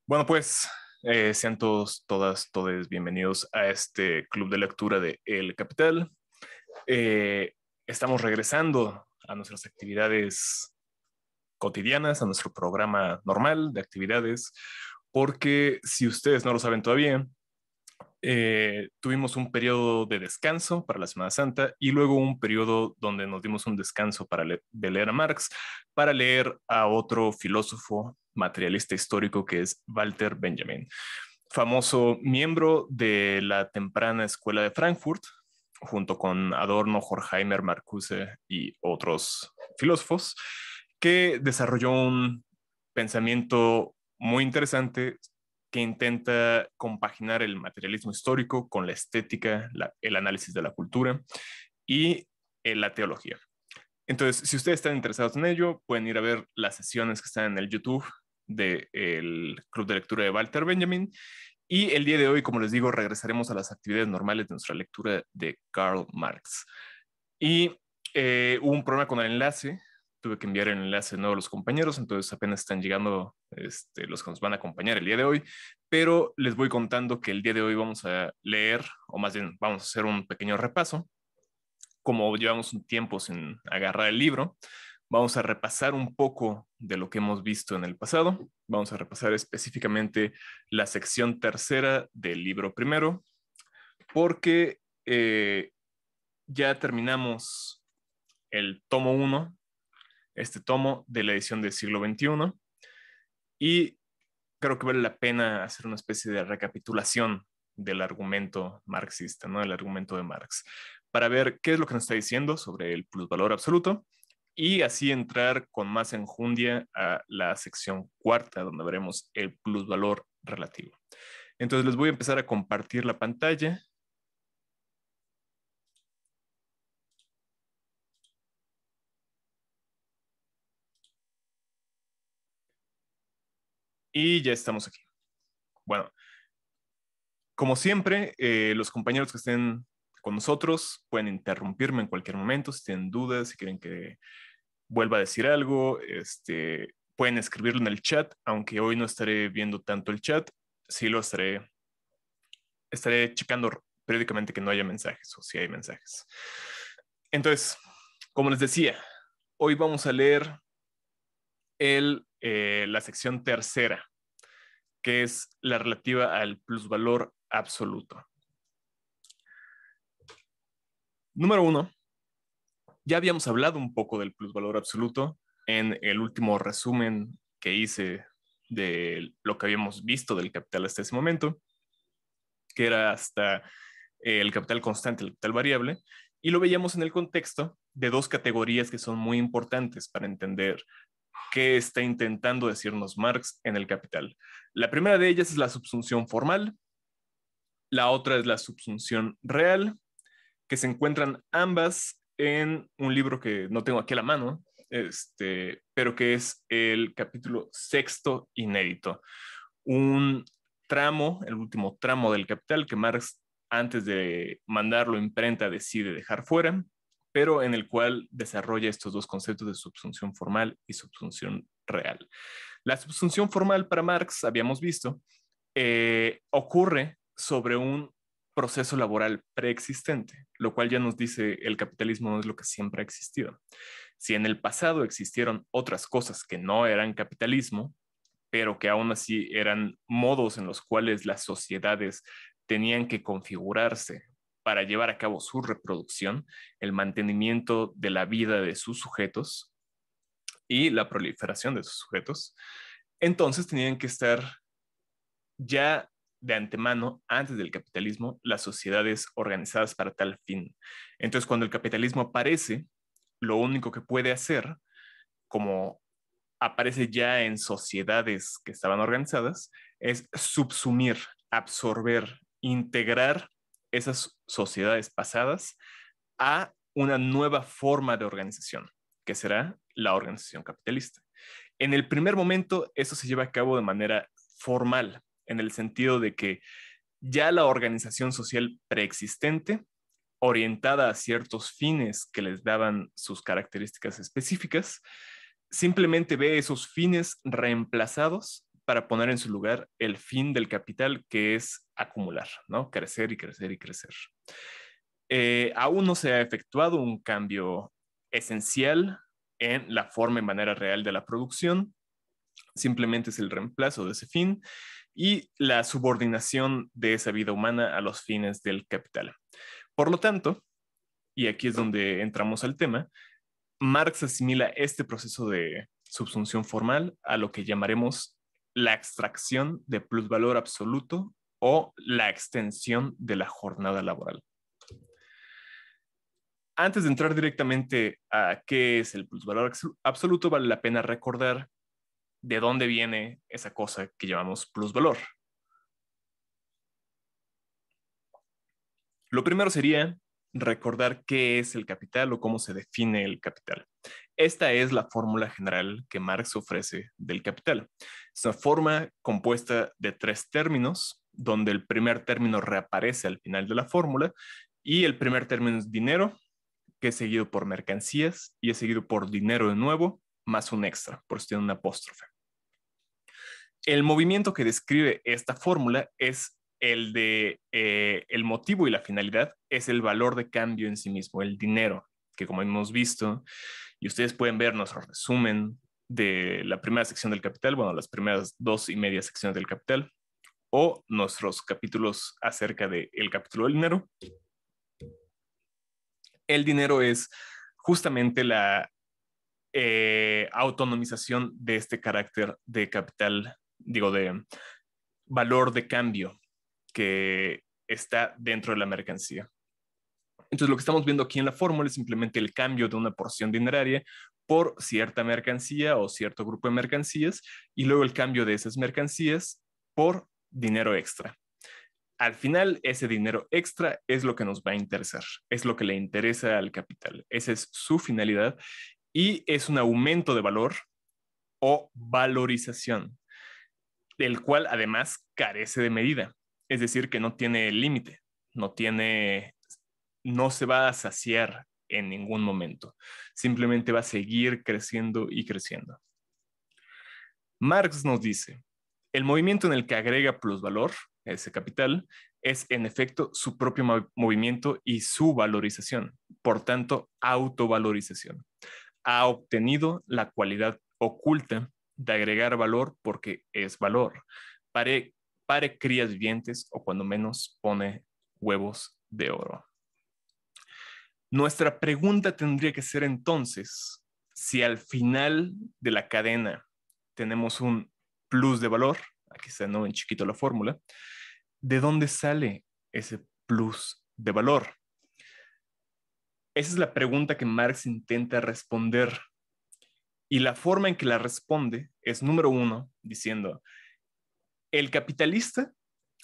Bueno, pues sean todos, todas, todes bienvenidos a este club de lectura de El Capital. Eh, Estamos regresando a nuestras actividades cotidianas, a nuestro programa normal de actividades, porque si ustedes no lo saben todavía, tuvimos un periodo de descanso para la Semana Santa y luego un periodo donde nos dimos un descanso de leer a Marx para leer a otro filósofo materialista histórico que es Walter Benjamin, famoso miembro de la temprana escuela de Frankfurt, junto con Adorno, Horkheimer, Marcuse y otros filósofos, que desarrolló un pensamiento muy interesante que intenta compaginar el materialismo histórico con la estética, el análisis de la cultura y la teología. Entonces, si ustedes están interesados en ello, pueden ir a ver las sesiones que están en el YouTube del Club de Lectura de Walter Benjamin. Y el día de hoy, como les digo, regresaremos a las actividades normales de nuestra lectura de Karl Marx. Y hubo un problema con el enlace. Tuve que enviar el enlace de nuevo a los compañeros, entonces apenas están llegando los que nos van a acompañar el día de hoy, pero les voy contando que el día de hoy vamos a leer, o más bien vamos a hacer un pequeño repaso. Como llevamos un tiempo sin agarrar el libro, vamos a repasar un poco de lo que hemos visto en el pasado. Vamos a repasar específicamente la sección tercera del libro primero, porque ya terminamos el tomo 1, este tomo de la edición del siglo XXI, y creo que vale la pena hacer una especie de recapitulación del argumento marxista, ¿no? El argumento de Marx, para ver qué es lo que nos está diciendo sobre el plusvalor absoluto y así entrar con más enjundia a la sección cuarta, donde veremos el plusvalor relativo. Entonces les voy a empezar a compartir la pantalla. Y ya estamos aquí. Bueno, como siempre, los compañeros que estén con nosotros pueden interrumpirme en cualquier momento si tienen dudas, si quieren que vuelva a decir algo, pueden escribirlo en el chat, aunque hoy no estaré viendo tanto el chat, sí lo estaré checando periódicamente que no haya mensajes o si hay mensajes. Entonces, como les decía, hoy vamos a leer la sección tercera, que es la relativa al plusvalor absoluto. Número 1, ya habíamos hablado un poco del plusvalor absoluto en el último resumen que hice de lo que habíamos visto del capital hasta ese momento, que era hasta el capital constante, el capital variable, y lo veíamos en el contexto de dos categorías que son muy importantes para entender qué está intentando decirnos Marx en el capital. La primera de ellas es la subsunción formal, la otra es la subsunción real, que se encuentran ambas en un libro que no tengo aquí a la mano, pero que es el capítulo sexto inédito, un tramo, el último tramo del Capital que Marx, antes de mandarlo a imprenta, decide dejar fuera, pero en el cual desarrolla estos dos conceptos de subsunción formal y subsunción real. La subsunción formal para Marx, habíamos visto, ocurre sobre un proceso laboral preexistente, lo cual ya nos dice el capitalismo no es lo que siempre ha existido. Si en el pasado existieron otras cosas que no eran capitalismo, pero que aún así eran modos en los cuales las sociedades tenían que configurarse para llevar a cabo su reproducción, el mantenimiento de la vida de sus sujetos y la proliferación de sus sujetos, entonces tenían que estar ya de antemano, antes del capitalismo, las sociedades organizadas para tal fin. Entonces, cuando el capitalismo aparece, lo único que puede hacer, como aparece ya en sociedades que estaban organizadas, es subsumir, absorber, integrar esas sociedades pasadas a una nueva forma de organización, que será la organización capitalista. En el primer momento, eso se lleva a cabo de manera formal, en el sentido de que ya la organización social preexistente, orientada a ciertos fines que les daban sus características específicas, simplemente ve esos fines reemplazados para poner en su lugar el fin del capital, que es acumular, ¿no? Crecer y crecer y crecer. Aún no se ha efectuado un cambio esencial en la forma y manera real de la producción, simplemente es el reemplazo de ese fin y la subordinación de esa vida humana a los fines del capital. Por lo tanto, y aquí es donde entramos al tema, Marx asimila este proceso de subsunción formal a lo que llamaremos la extracción de plusvalor absoluto o la extensión de la jornada laboral. Antes de entrar directamente a qué es el plusvalor absoluto, vale la pena recordar de dónde viene esa cosa que llamamos plusvalor. Lo primero sería recordar qué es el capital o cómo se define el capital. Esta es la fórmula general que Marx ofrece del capital. Es una forma compuesta de 3 términos, donde el primer término reaparece al final de la fórmula y el primer término es dinero, que es seguido por mercancías y es seguido por dinero de nuevo, más un extra, por si tiene un apóstrofe. El movimiento que describe esta fórmula es el de el motivo y la finalidad es el valor de cambio en sí mismo, el dinero, que como hemos visto, y ustedes pueden ver nuestro resumen de la primera sección del Capital, bueno, las primeras 2.5 secciones del Capital, o nuestros capítulos acerca del capítulo del dinero. El dinero es justamente la autonomización de este carácter de capital, digo, de valor de cambio que está dentro de la mercancía. Entonces, lo que estamos viendo aquí en la fórmula es simplemente el cambio de una porción dineraria por cierta mercancía o cierto grupo de mercancías y luego el cambio de esas mercancías por dinero extra. Al final, ese dinero extra es lo que nos va a interesar, es lo que le interesa al capital. Esa es su finalidad y es un aumento de valor o valorización, del cual además carece de medida, es decir, que no tiene límite, no se va a saciar en ningún momento, simplemente va a seguir creciendo y creciendo. Marx nos dice, el movimiento en el que agrega plusvalor, ese capital, es en efecto su propio movimiento y su valorización, por tanto, autovalorización. Ha obtenido la cualidad oculta de agregar valor porque es valor. Pare crías vivientes o cuando menos pone huevos de oro. Nuestra pregunta tendría que ser entonces, si al final de la cadena tenemos un plus de valor, aquí está ¿no? en chiquito la fórmula, ¿de dónde sale ese plus de valor? Esa es la pregunta que Marx intenta responder. Y la forma en que la responde es, número 1, diciendo, el capitalista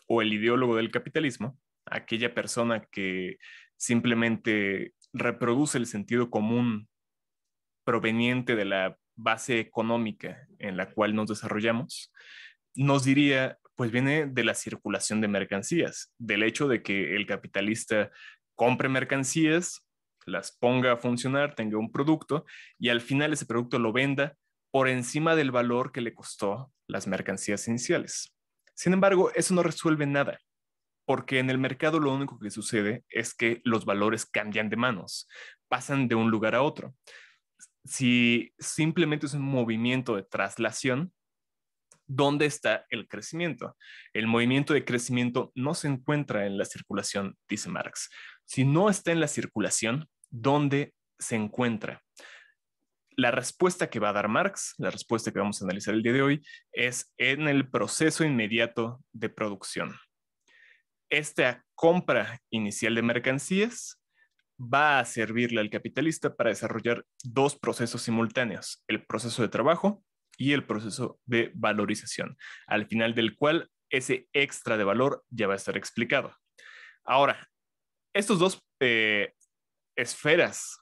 o el ideólogo del capitalismo, aquella persona que simplemente reproduce el sentido común proveniente de la base económica en la cual nos desarrollamos, nos diría, pues viene de la circulación de mercancías, del hecho de que el capitalista compre mercancías, las ponga a funcionar, tenga un producto y al final ese producto lo venda por encima del valor que le costó las mercancías iniciales. Sin embargo, eso no resuelve nada, porque en el mercado lo único que sucede es que los valores cambian de manos, pasan de un lugar a otro. Si simplemente es un movimiento de traslación, ¿dónde está el crecimiento? El movimiento de crecimiento no se encuentra en la circulación, dice Marx. Si no está en la circulación, ¿dónde se encuentra? La respuesta que va a dar Marx, la respuesta que vamos a analizar el día de hoy, es en el proceso inmediato de producción. Esta compra inicial de mercancías va a servirle al capitalista para desarrollar 2 procesos simultáneos, el proceso de trabajo y el proceso de valorización, al final del cual ese extra de valor ya va a estar explicado. Ahora, estos 2 esferas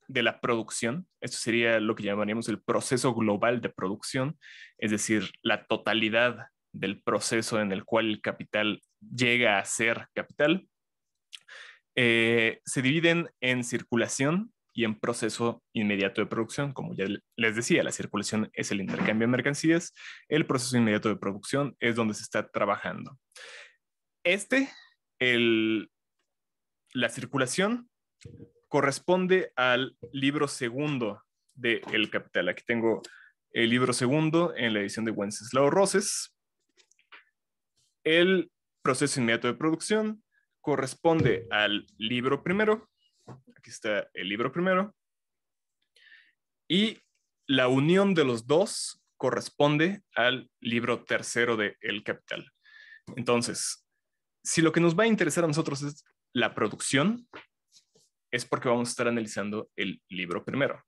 de la producción, esto sería lo que llamaríamos el proceso global de producción, es decir, la totalidad del proceso en el cual el capital llega a ser capital, se dividen en circulación y en proceso inmediato de producción. Como ya les decía, la circulación es el intercambio de mercancías, el proceso inmediato de producción es donde se está trabajando. La circulación corresponde al libro segundo de El Capital. Aquí tengo el libro segundo en la edición de Wenceslao Roses. El proceso inmediato de producción corresponde al libro primero. Aquí está el libro primero. Y la unión de los dos corresponde al libro tercero de El Capital. Entonces, si lo que nos va a interesar a nosotros es la producción, es porque vamos a estar analizando el libro primero.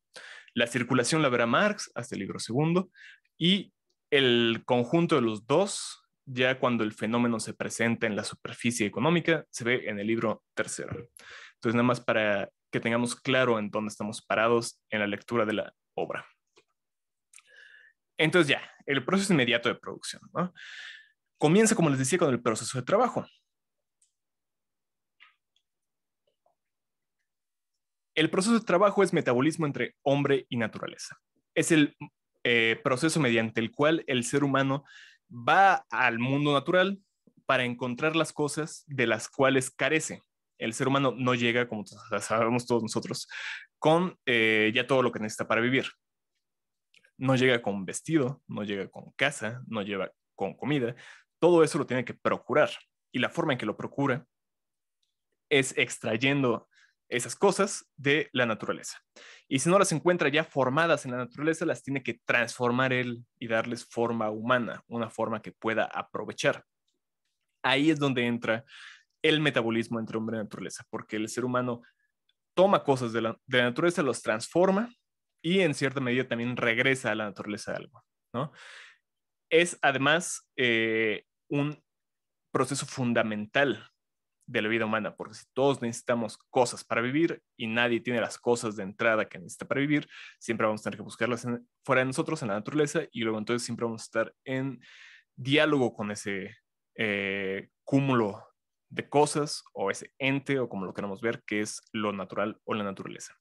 La circulación la verá Marx hasta el libro segundo y el conjunto de los dos, ya cuando el fenómeno se presenta en la superficie económica, se ve en el libro tercero. Entonces, nada más para que tengamos claro en dónde estamos parados en la lectura de la obra. Entonces ya, el proceso inmediato de producción, ¿no? Comienza, como les decía, con el proceso de trabajo. El proceso de trabajo es metabolismo entre hombre y naturaleza. Es el proceso mediante el cual el ser humano va al mundo natural para encontrar las cosas de las cuales carece. El ser humano no llega, como sabemos todos nosotros, con ya todo lo que necesita para vivir. No llega con vestido, no llega con casa, no llega con comida. Todo eso lo tiene que procurar. Y la forma en que lo procura es extrayendo esas cosas de la naturaleza. Y si no las encuentra ya formadas en la naturaleza, las tiene que transformar él y darles forma humana, una forma que pueda aprovechar. Ahí es donde entra el metabolismo entre hombre y naturaleza, porque el ser humano toma cosas de la naturaleza, los transforma y en cierta medida también regresa a la naturaleza algo, ¿no? Es además un proceso fundamental de la vida humana, porque si todos necesitamos cosas para vivir y nadie tiene las cosas de entrada que necesita para vivir, siempre vamos a tener que buscarlas fuera de nosotros, en la naturaleza, y luego entonces siempre vamos a estar en diálogo con ese cúmulo de cosas o ese ente o como lo queramos ver, que es lo natural o la naturaleza.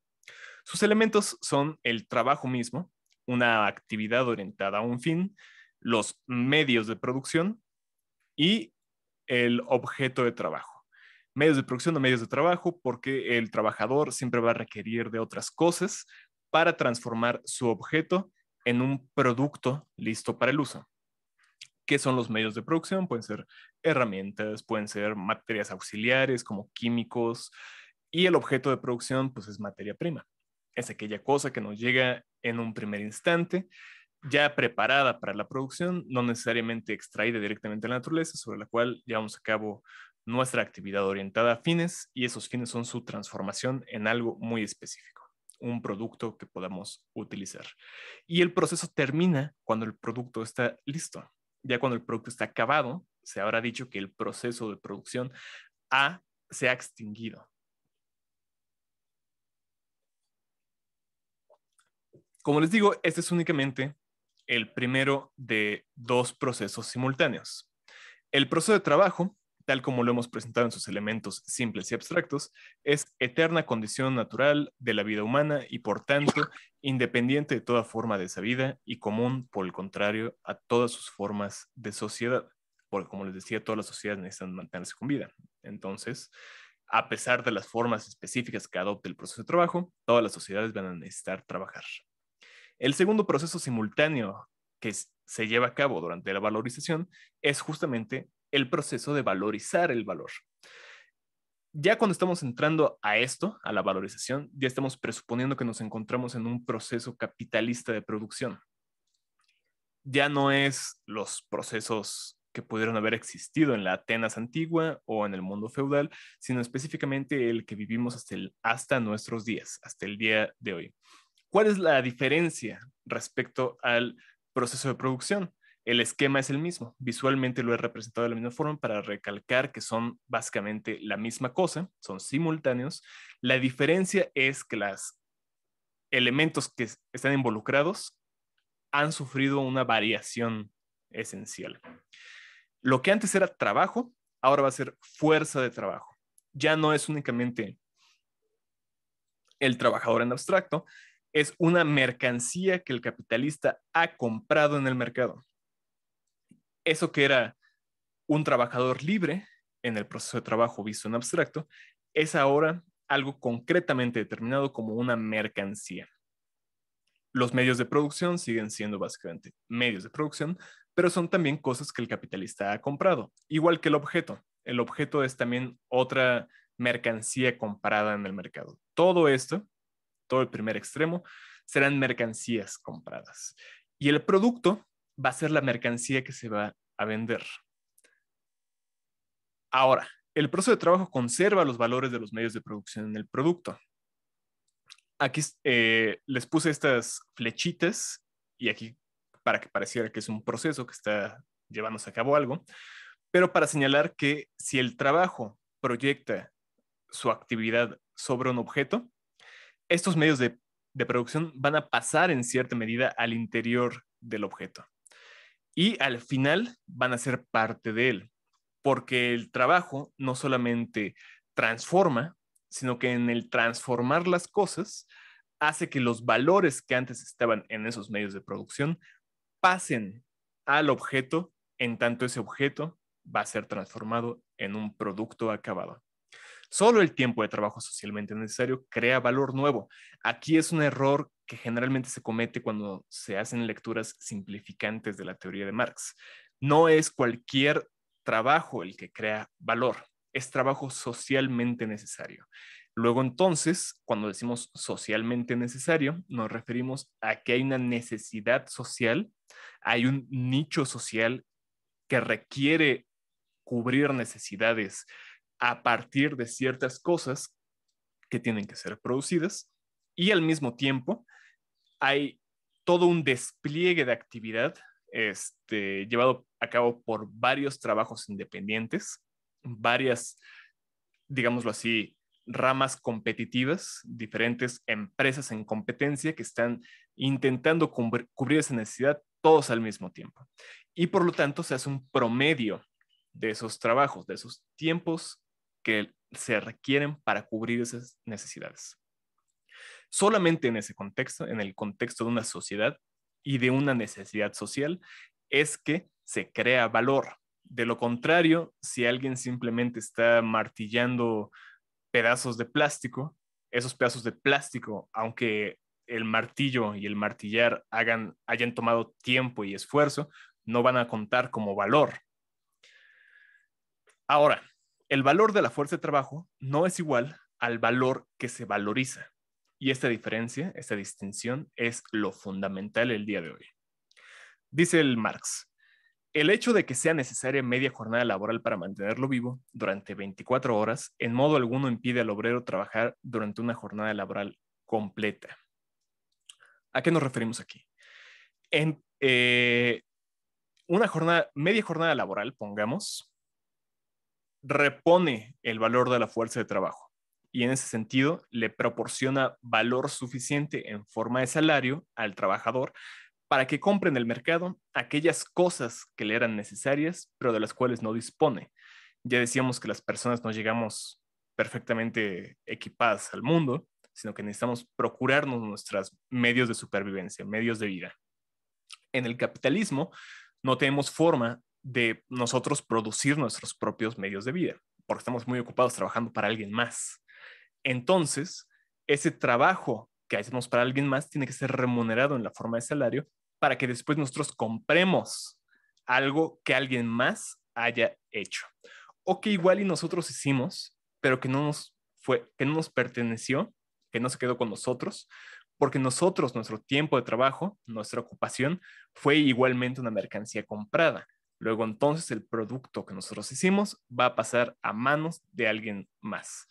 Sus elementos son el trabajo mismo, una actividad orientada a un fin, los medios de producción y el objeto de trabajo. Medios de producción o medios de trabajo, porque el trabajador siempre va a requerir de otras cosas para transformar su objeto en un producto listo para el uso. ¿Qué son los medios de producción? Pueden ser herramientas, pueden ser materias auxiliares como químicos, y el objeto de producción pues es materia prima. Es aquella cosa que nos llega en un primer instante, ya preparada para la producción, no necesariamente extraída directamente de la naturaleza, sobre la cual llevamos a cabo nuestra actividad orientada a fines, y esos fines son su transformación en algo muy específico, un producto que podamos utilizar. Y el proceso termina cuando el producto está listo. Ya cuando el producto está acabado, se habrá dicho que el proceso de producción se ha extinguido. Como les digo, este es únicamente el primero de dos procesos simultáneos. El proceso de trabajo, tal como lo hemos presentado en sus elementos simples y abstractos, es eterna condición natural de la vida humana y, por tanto, independiente de toda forma de esa vida y común, por el contrario, a todas sus formas de sociedad. Porque, como les decía, todas las sociedades necesitan mantenerse con vida. Entonces, a pesar de las formas específicas que adopte el proceso de trabajo, todas las sociedades van a necesitar trabajar. El segundo proceso simultáneo que se lleva a cabo durante la valorización es justamente el proceso de valorizar el valor. Ya cuando estamos entrando a esto, a la valorización, ya estamos presuponiendo que nos encontramos en un proceso capitalista de producción. Ya no es los procesos que pudieron haber existido en la Atenas antigua o en el mundo feudal, sino específicamente el que vivimos hasta nuestros días, hasta el día de hoy. ¿Cuál es la diferencia respecto al proceso de producción? El esquema es el mismo. Visualmente lo he representado de la misma forma para recalcar que son básicamente la misma cosa, son simultáneos. La diferencia es que los elementos que están involucrados han sufrido una variación esencial. Lo que antes era trabajo, ahora va a ser fuerza de trabajo. Ya no es únicamente El trabajador en abstracto es una mercancía que el capitalista ha comprado en el mercado. Eso que era un trabajador libre en el proceso de trabajo visto en abstracto es ahora algo concretamente determinado como una mercancía. Los medios de producción siguen siendo básicamente medios de producción, pero son también cosas que el capitalista ha comprado, igual que el objeto. El objeto es también otra mercancía comprada en el mercado. Todo esto, todo el primer extremo, serán mercancías compradas. Y el producto va a ser la mercancía que se va a vender. Ahora, el proceso de trabajo conserva los valores de los medios de producción en el producto. Aquí les puse estas flechitas y aquí para que pareciera que es un proceso que está llevándose a cabo algo, pero para señalar que si el trabajo proyecta su actividad sobre un objeto, estos medios de producción van a pasar en cierta medida al interior del objeto y al final van a ser parte de él, porque el trabajo no solamente transforma, sino que en el transformar las cosas hace que los valores que antes estaban en esos medios de producción pasen al objeto, en tanto ese objeto va a ser transformado en un producto acabado. Solo el tiempo de trabajo socialmente necesario crea valor nuevo. Aquí es un error que generalmente se comete cuando se hacen lecturas simplificantes de la teoría de Marx. No es cualquier trabajo el que crea valor, es trabajo socialmente necesario. Luego entonces, cuando decimos socialmente necesario, nos referimos a que hay una necesidad social, hay un nicho social que requiere cubrir necesidades a partir de ciertas cosas que tienen que ser producidas y al mismo tiempo hay todo un despliegue de actividad llevado a cabo por varios trabajos independientes, varias, digámoslo así, ramas competitivas, diferentes empresas en competencia que están intentando cubrir esa necesidad todos al mismo tiempo. Y por lo tanto se hace un promedio de esos trabajos, de esos tiempos que se requieren para cubrir esas necesidades. Solamente en ese contexto, en el contexto de una sociedad y de una necesidad social, es que se crea valor. De lo contrario, si alguien simplemente está martillando pedazos de plástico, esos pedazos de plástico, aunque el martillo y el martillar hayan tomado tiempo y esfuerzo, no van a contar como valor. Ahora, el valor de la fuerza de trabajo no es igual al valor que se valoriza. Y esta diferencia, esta distinción es lo fundamental el día de hoy. Dice el Marx, el hecho de que sea necesaria media jornada laboral para mantenerlo vivo durante 24 horas en modo alguno impide al obrero trabajar durante una jornada laboral completa. ¿A qué nos referimos aquí? En media jornada laboral, pongamos, repone el valor de la fuerza de trabajo y en ese sentido le proporciona valor suficiente en forma de salario al trabajador para que compre en el mercado aquellas cosas que le eran necesarias, pero de las cuales no dispone. Ya decíamos que las personas no llegamos perfectamente equipadas al mundo, sino que necesitamos procurarnos nuestros medios de supervivencia, medios de vida. En el capitalismo no tenemos forma de nosotros producir nuestros propios medios de vida, porque estamos muy ocupados trabajando para alguien más. Entonces, ese trabajo que hacemos para alguien más tiene que ser remunerado en la forma de salario para que después nosotros compremos algo que alguien más haya hecho o que igual y nosotros hicimos, pero que que no nos perteneció, que no se quedó con nosotros, porque nosotros, nuestro tiempo de trabajo, nuestra ocupación, fue igualmente una mercancía comprada. Luego entonces el producto que nosotros hicimos va a pasar a manos de alguien más.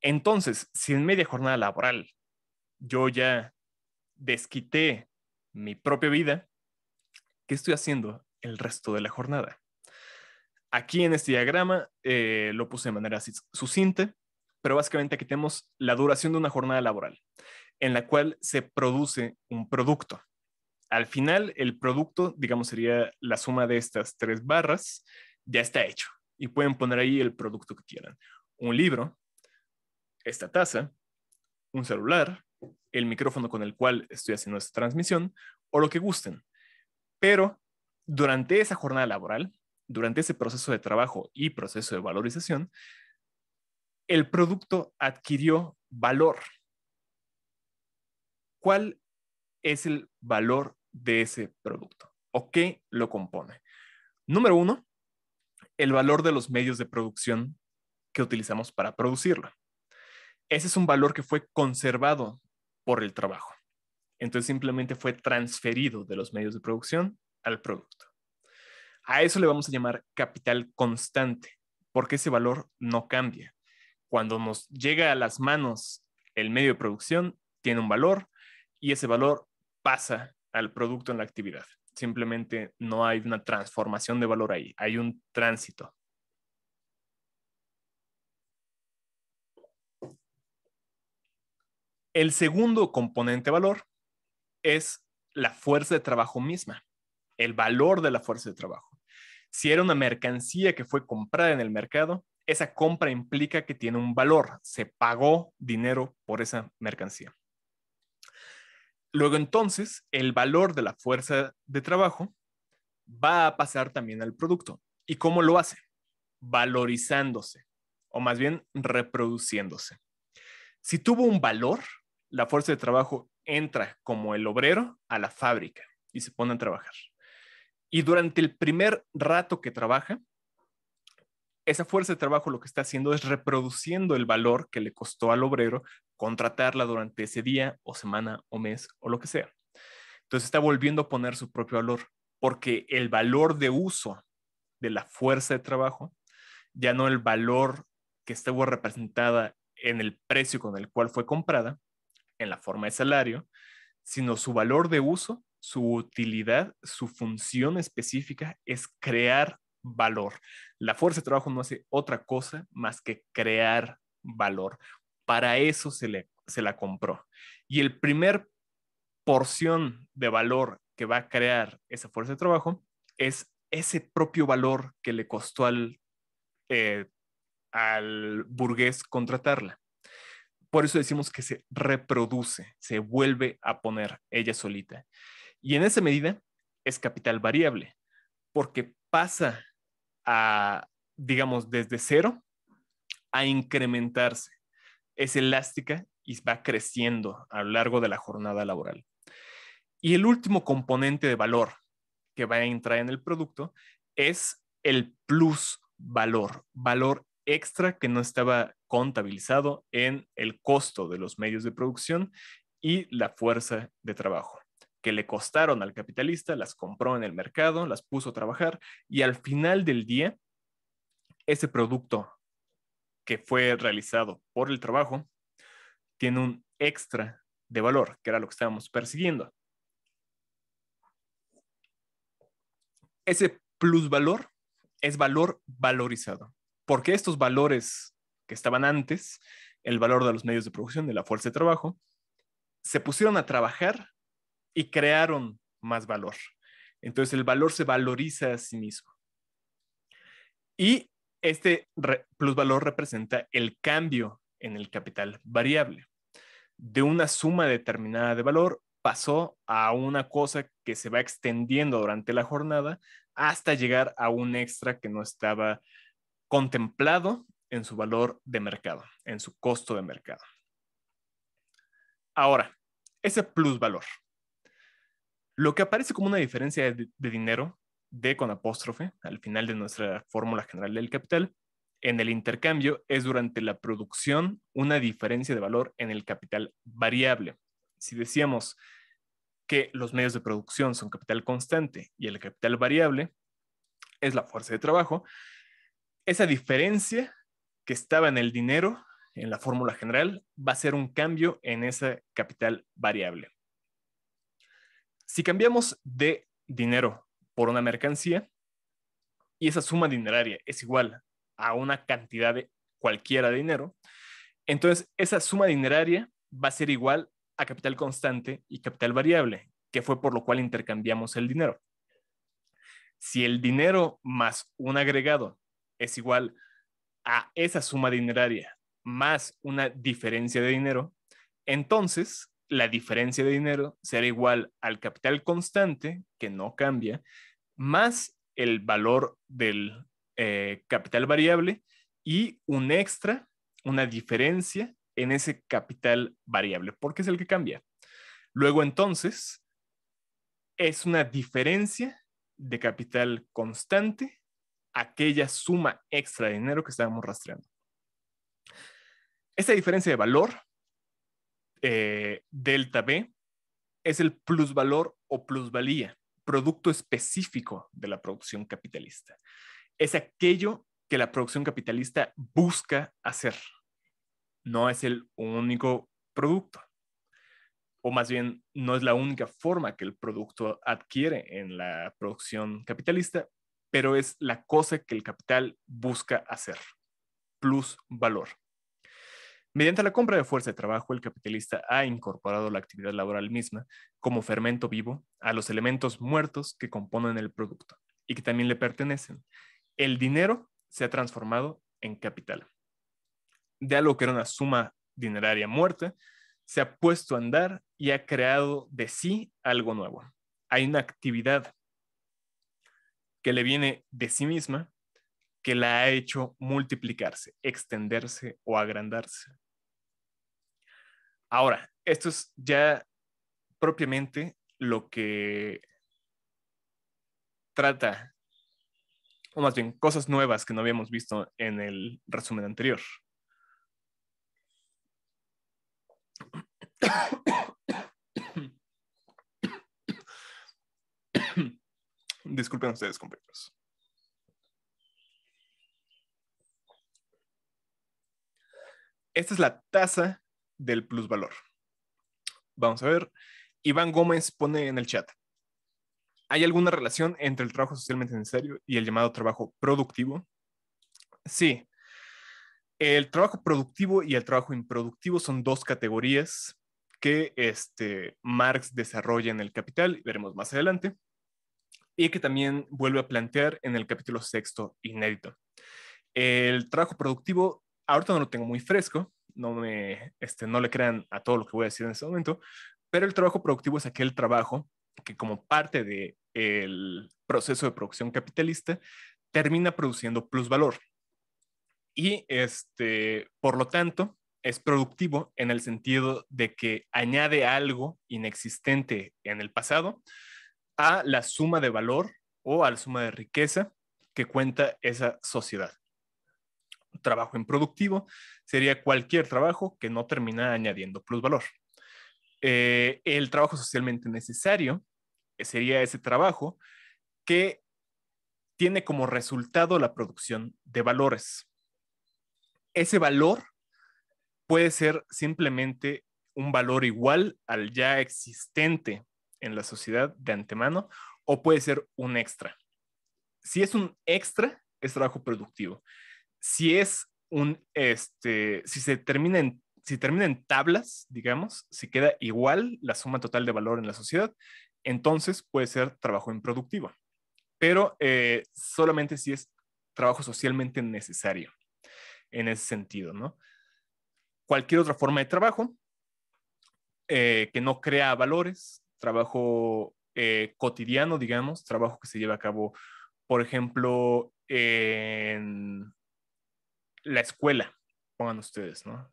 Entonces, si en media jornada laboral yo ya desquité mi propia vida, ¿qué estoy haciendo el resto de la jornada? Aquí en este diagrama lo puse de manera sucinta, pero básicamente aquí tenemos la duración de una jornada laboral en la cual se produce un producto. Al final, el producto, digamos, sería la suma de estas tres barras, ya está hecho. Y pueden poner ahí el producto que quieran. Un libro, esta taza, un celular, el micrófono con el cual estoy haciendo esta transmisión o lo que gusten. Pero durante esa jornada laboral, durante ese proceso de trabajo y proceso de valorización, el producto adquirió valor. ¿Cuál es el valor de ese producto? ¿O qué lo compone? Número uno, el valor de los medios de producción que utilizamos para producirlo. Ese es un valor que fue conservado por el trabajo. Entonces simplemente fue transferido de los medios de producción al producto. A eso le vamos a llamar capital constante, porque ese valor no cambia. Cuando nos llega a las manos el medio de producción, tiene un valor y ese valor pasa al producto en la actividad. Simplemente no hay una transformación de valor ahí, hay un tránsito. El segundo componente valor es la fuerza de trabajo misma, el valor de la fuerza de trabajo. Si era una mercancía que fue comprada en el mercado, esa compra implica que tiene un valor, se pagó dinero por esa mercancía. Luego entonces, el valor de la fuerza de trabajo va a pasar también al producto. ¿Y cómo lo hace? Valorizándose, o más bien reproduciéndose. Si tuvo un valor, la fuerza de trabajo entra como el obrero a la fábrica y se pone a trabajar. Y durante el primer rato que trabaja, esa fuerza de trabajo lo que está haciendo es reproduciendo el valor que le costó al obrero contratarla durante ese día o semana o mes o lo que sea. Entonces está volviendo a poner su propio valor, porque el valor de uso de la fuerza de trabajo, ya no el valor que estuvo representada en el precio con el cual fue comprada, en la forma de salario, sino su valor de uso, su utilidad, su función específica es crear valor. La fuerza de trabajo no hace otra cosa más que crear valor. Para eso se la compró. Y el primer porción de valor que va a crear esa fuerza de trabajo es ese propio valor que le costó al burgués contratarla. Por eso decimos que se reproduce, se vuelve a poner ella solita. Y en esa medida es capital variable, porque pasa a, digamos, desde cero a incrementarse. Es elástica y va creciendo a lo largo de la jornada laboral. Y el último componente de valor que va a entrar en el producto es el plus valor, valor extra que no estaba contabilizado en el costo de los medios de producción y la fuerza de trabajo que le costaron al capitalista, las compró en el mercado, las puso a trabajar y al final del día, ese producto que fue realizado por el trabajo tiene un extra de valor, que era lo que estábamos persiguiendo. Ese plusvalor es valor valorizado, porque estos valores que estaban antes, el valor de los medios de producción, de la fuerza de trabajo, se pusieron a trabajar y crearon más valor. Entonces el valor se valoriza a sí mismo. Y este plusvalor representa el cambio en el capital variable. De una suma determinada de valor pasó a una cosa que se va extendiendo durante la jornada hasta llegar a un extra que no estaba contemplado en su valor de mercado, en su costo de mercado. Ahora, ese plusvalor, lo que aparece como una diferencia de dinero, D con apóstrofe, al final de nuestra fórmula general del capital, en el intercambio es durante la producción una diferencia de valor en el capital variable. Si decíamos que los medios de producción son capital constante y el capital variable es la fuerza de trabajo, esa diferencia que estaba en el dinero, en la fórmula general, va a ser un cambio en ese capital variable. Si cambiamos de dinero por una mercancía y esa suma dineraria es igual a una cantidad de cualquiera de dinero, entonces esa suma dineraria va a ser igual a capital constante y capital variable, que fue por lo cual intercambiamos el dinero. Si el dinero más un agregado es igual a esa suma dineraria más una diferencia de dinero, Entonces, la diferencia de dinero será igual al capital constante, que no cambia, más el valor del capital variable y un extra, una diferencia en ese capital variable, porque es el que cambia. Luego, entonces, es una diferencia de capital constante, aquella suma extra de dinero que estábamos rastreando. Esta diferencia de valor, delta B, es el plusvalor o plusvalía, producto específico de la producción capitalista. Es aquello que la producción capitalista busca hacer. No es el único producto, o más bien no es la única forma que el producto adquiere en la producción capitalista, pero es la cosa que el capital busca hacer, plus valor. Mediante la compra de fuerza de trabajo, el capitalista ha incorporado la actividad laboral misma como fermento vivo a los elementos muertos que componen el producto y que también le pertenecen. El dinero se ha transformado en capital. De algo que era una suma dineraria muerta, se ha puesto a andar y ha creado de sí algo nuevo. Hay una actividad que le viene de sí misma que la ha hecho multiplicarse, extenderse o agrandarse. Ahora, esto es ya propiamente lo que trata, o más bien cosas nuevas que no habíamos visto en el resumen anterior. Disculpen ustedes, compañeros. Esta es la tasa del plusvalor. Vamos a ver. Iván Gómez pone en el chat: ¿hay alguna relación entre el trabajo socialmente necesario y el llamado trabajo productivo? Sí. El trabajo productivo y el trabajo improductivo son dos categorías que Marx desarrolla en El Capital, y veremos más adelante, y que también vuelve a plantear en el capítulo 6º inédito. El trabajo productivo, ahorita no lo tengo muy fresco, no le crean a todo lo que voy a decir en este momento, pero el trabajo productivo es aquel trabajo que, como parte del proceso de producción capitalista, termina produciendo plusvalor. Y por lo tanto, es productivo en el sentido de que añade algo inexistente en el pasado a la suma de valor o a la suma de riqueza que cuenta esa sociedad. Trabajo improductivo sería cualquier trabajo que no termina añadiendo plusvalor. El trabajo socialmente necesario sería ese trabajo que tiene como resultado la producción de valores. Ese valor puede ser simplemente un valor igual al ya existente en la sociedad de antemano, o puede ser un extra. Si es un extra, es trabajo productivo. Si es si termina en tablas, digamos, si queda igual la suma total de valor en la sociedad, entonces puede ser trabajo improductivo. Pero solamente si es trabajo socialmente necesario en ese sentido, ¿no? Cualquier otra forma de trabajo que no crea valores, trabajo cotidiano, digamos, trabajo que se lleva a cabo, por ejemplo, en la escuela, pongan ustedes, ¿no?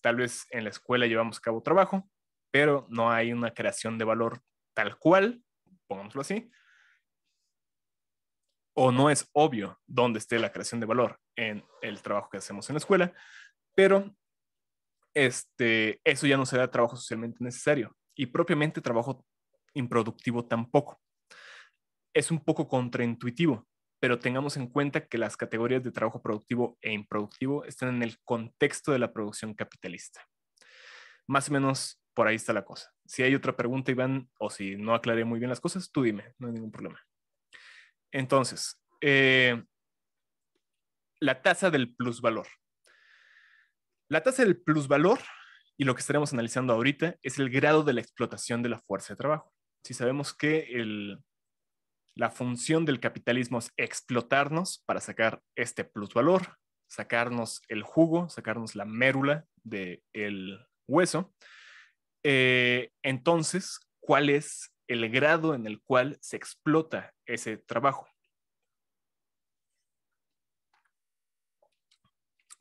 Tal vez en la escuela llevamos a cabo trabajo, pero no hay una creación de valor tal cual, pongámoslo así, o no es obvio dónde esté la creación de valor en el trabajo que hacemos en la escuela, pero eso ya no será trabajo socialmente necesario, y propiamente trabajo improductivo tampoco. Es un poco contraintuitivo, pero tengamos en cuenta que las categorías de trabajo productivo e improductivo están en el contexto de la producción capitalista. Más o menos por ahí está la cosa. Si hay otra pregunta, Iván, o si no aclaré muy bien las cosas, tú dime, no hay ningún problema. Entonces, la tasa del plusvalor. La tasa del plusvalor, y lo que estaremos analizando ahorita, es el grado de la explotación de la fuerza de trabajo. Si sabemos que la función del capitalismo es explotarnos para sacar este plusvalor, sacarnos el jugo, sacarnos la mérula del hueso, Entonces, ¿cuál es el grado en el cual se explota ese trabajo?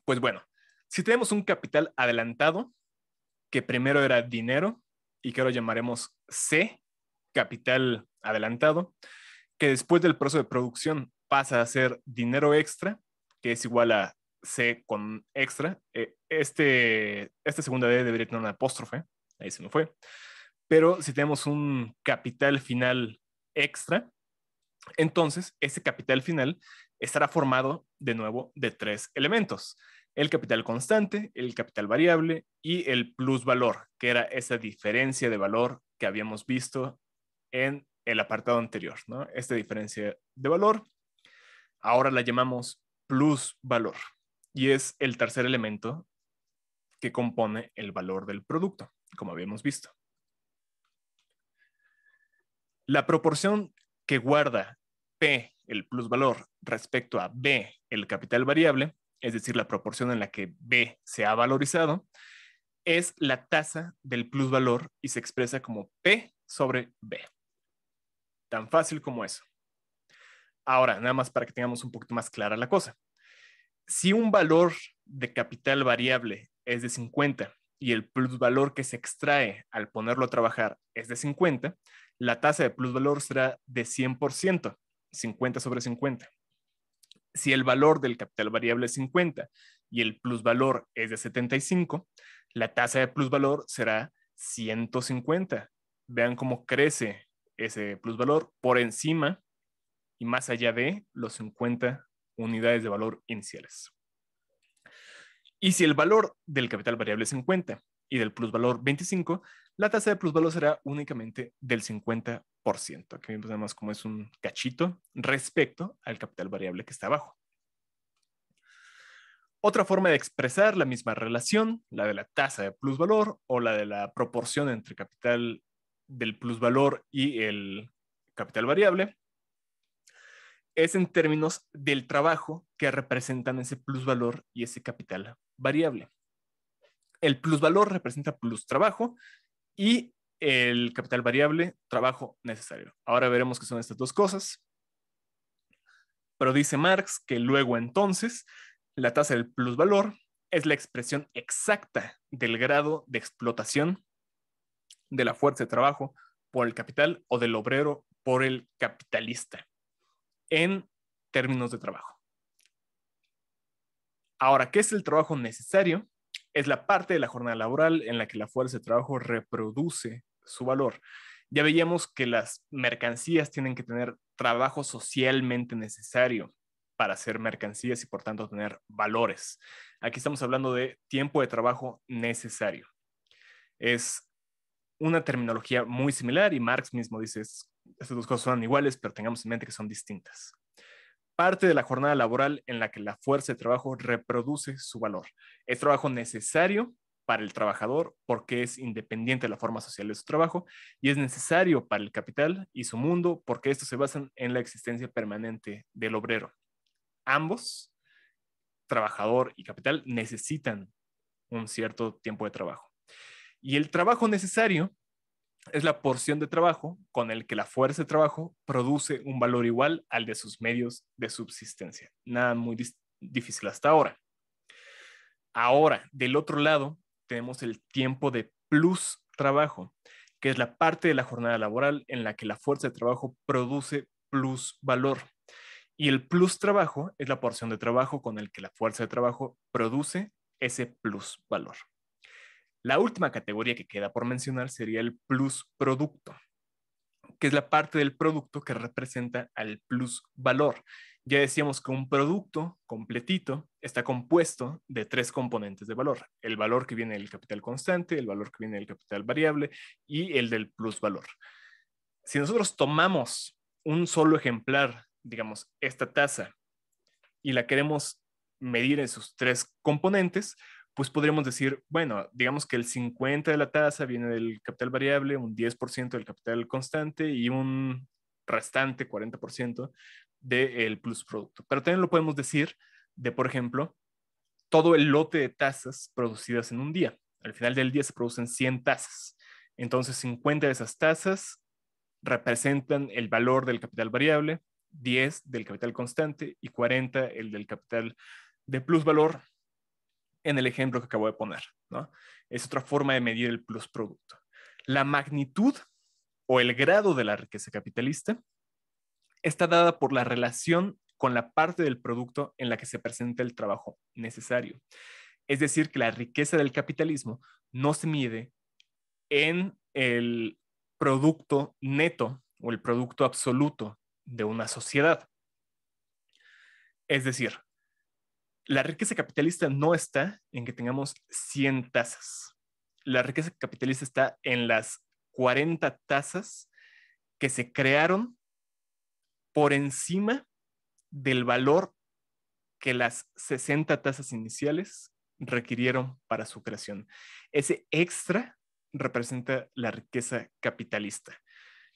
Pues bueno, si tenemos un capital adelantado, que primero era dinero y que ahora llamaremos C, capital adelantado, que después del proceso de producción pasa a ser dinero extra, que es igual a C con extra. Esta segunda D debería tener una apóstrofe, ahí se me fue. Pero si tenemos un capital final extra, entonces ese capital final estará formado de nuevo de tres elementos: el capital constante, el capital variable y el plusvalor, que era esa diferencia de valor que habíamos visto en el apartado anterior, ¿no? Esta diferencia de valor ahora la llamamos plusvalor y es el tercer elemento que compone el valor del producto, como habíamos visto. La proporción que guarda P, el plusvalor, respecto a B, el capital variable, es decir, la proporción en la que B se ha valorizado, es la tasa del plusvalor y se expresa como P sobre B. Tan fácil como eso. Ahora, nada más para que tengamos un poquito más clara la cosa. Si un valor de capital variable es de 50 y el plusvalor que se extrae al ponerlo a trabajar es de 50, la tasa de plusvalor será de 100%, 50 sobre 50. Si el valor del capital variable es 50 y el plusvalor es de 75, la tasa de plusvalor será 150. Vean cómo crece ese plusvalor por encima y más allá de los 50 unidades de valor iniciales. Y si el valor del capital variable es 50 y del plusvalor 25, la tasa de plusvalor será únicamente del 50%. Aquí vemos como es un cachito respecto al capital variable que está abajo. Otra forma de expresar la misma relación, la de la tasa de plusvalor o la de la proporción entre capital del plusvalor y el capital variable, es en términos del trabajo que representan ese plusvalor y ese capital variable. El plusvalor representa plus trabajo y el capital variable, trabajo necesario. Ahora veremos qué son estas dos cosas. Pero dice Marx que luego entonces la tasa del plusvalor es la expresión exacta del grado de explotación de la fuerza de trabajo por el capital o del obrero por el capitalista en términos de trabajo. Ahora, ¿qué es el trabajo necesario? Es la parte de la jornada laboral en la que la fuerza de trabajo reproduce su valor. Ya veíamos que las mercancías tienen que tener trabajo socialmente necesario para ser mercancías y por tanto tener valores. Aquí estamos hablando de tiempo de trabajo necesario. Es una terminología muy similar y Marx mismo dice, estas dos cosas son iguales, pero tengamos en mente que son distintas. Parte de la jornada laboral en la que la fuerza de trabajo reproduce su valor. Es trabajo necesario para el trabajador porque es independiente de la forma social de su trabajo y es necesario para el capital y su mundo porque estos se basan en la existencia permanente del obrero. Ambos, trabajador y capital, necesitan un cierto tiempo de trabajo. Y el trabajo necesario es la porción de trabajo con el que la fuerza de trabajo produce un valor igual al de sus medios de subsistencia. Nada muy difícil hasta ahora. Ahora, del otro lado, tenemos el tiempo de plus trabajo, que es la parte de la jornada laboral en la que la fuerza de trabajo produce plus valor. Y el plus trabajo es la porción de trabajo con el que la fuerza de trabajo produce ese plus valor. La última categoría que queda por mencionar sería el plus producto, que es la parte del producto que representa al plus valor. Ya decíamos que un producto completito está compuesto de tres componentes de valor: el valor que viene del capital constante, el valor que viene del capital variable y el del plus valor. Si nosotros tomamos un solo ejemplar, digamos esta taza, y la queremos medir en sus tres componentes, pues podríamos decir, bueno, digamos que el 50 de la tasa viene del capital variable, un 10% del capital constante y un restante 40% del plus producto. Pero también lo podemos decir de, por ejemplo, todo el lote de tazas producidas en un día. Al final del día se producen 100 tazas. Entonces, 50 de esas tasas representan el valor del capital variable, 10 del capital constante y 40 el del capital de plusvalor en el ejemplo que acabo de poner, ¿no? Es otra forma de medir el plusproducto. La magnitud o el grado de la riqueza capitalista está dada por la relación con la parte del producto en la que se presenta el trabajo necesario. Es decir, que la riqueza del capitalismo no se mide en el producto neto o el producto absoluto de una sociedad. Es decir, la riqueza capitalista no está en que tengamos 100 tasas. La riqueza capitalista está en las 40 tasas que se crearon por encima del valor que las 60 tasas iniciales requirieron para su creación. Ese extra representa la riqueza capitalista.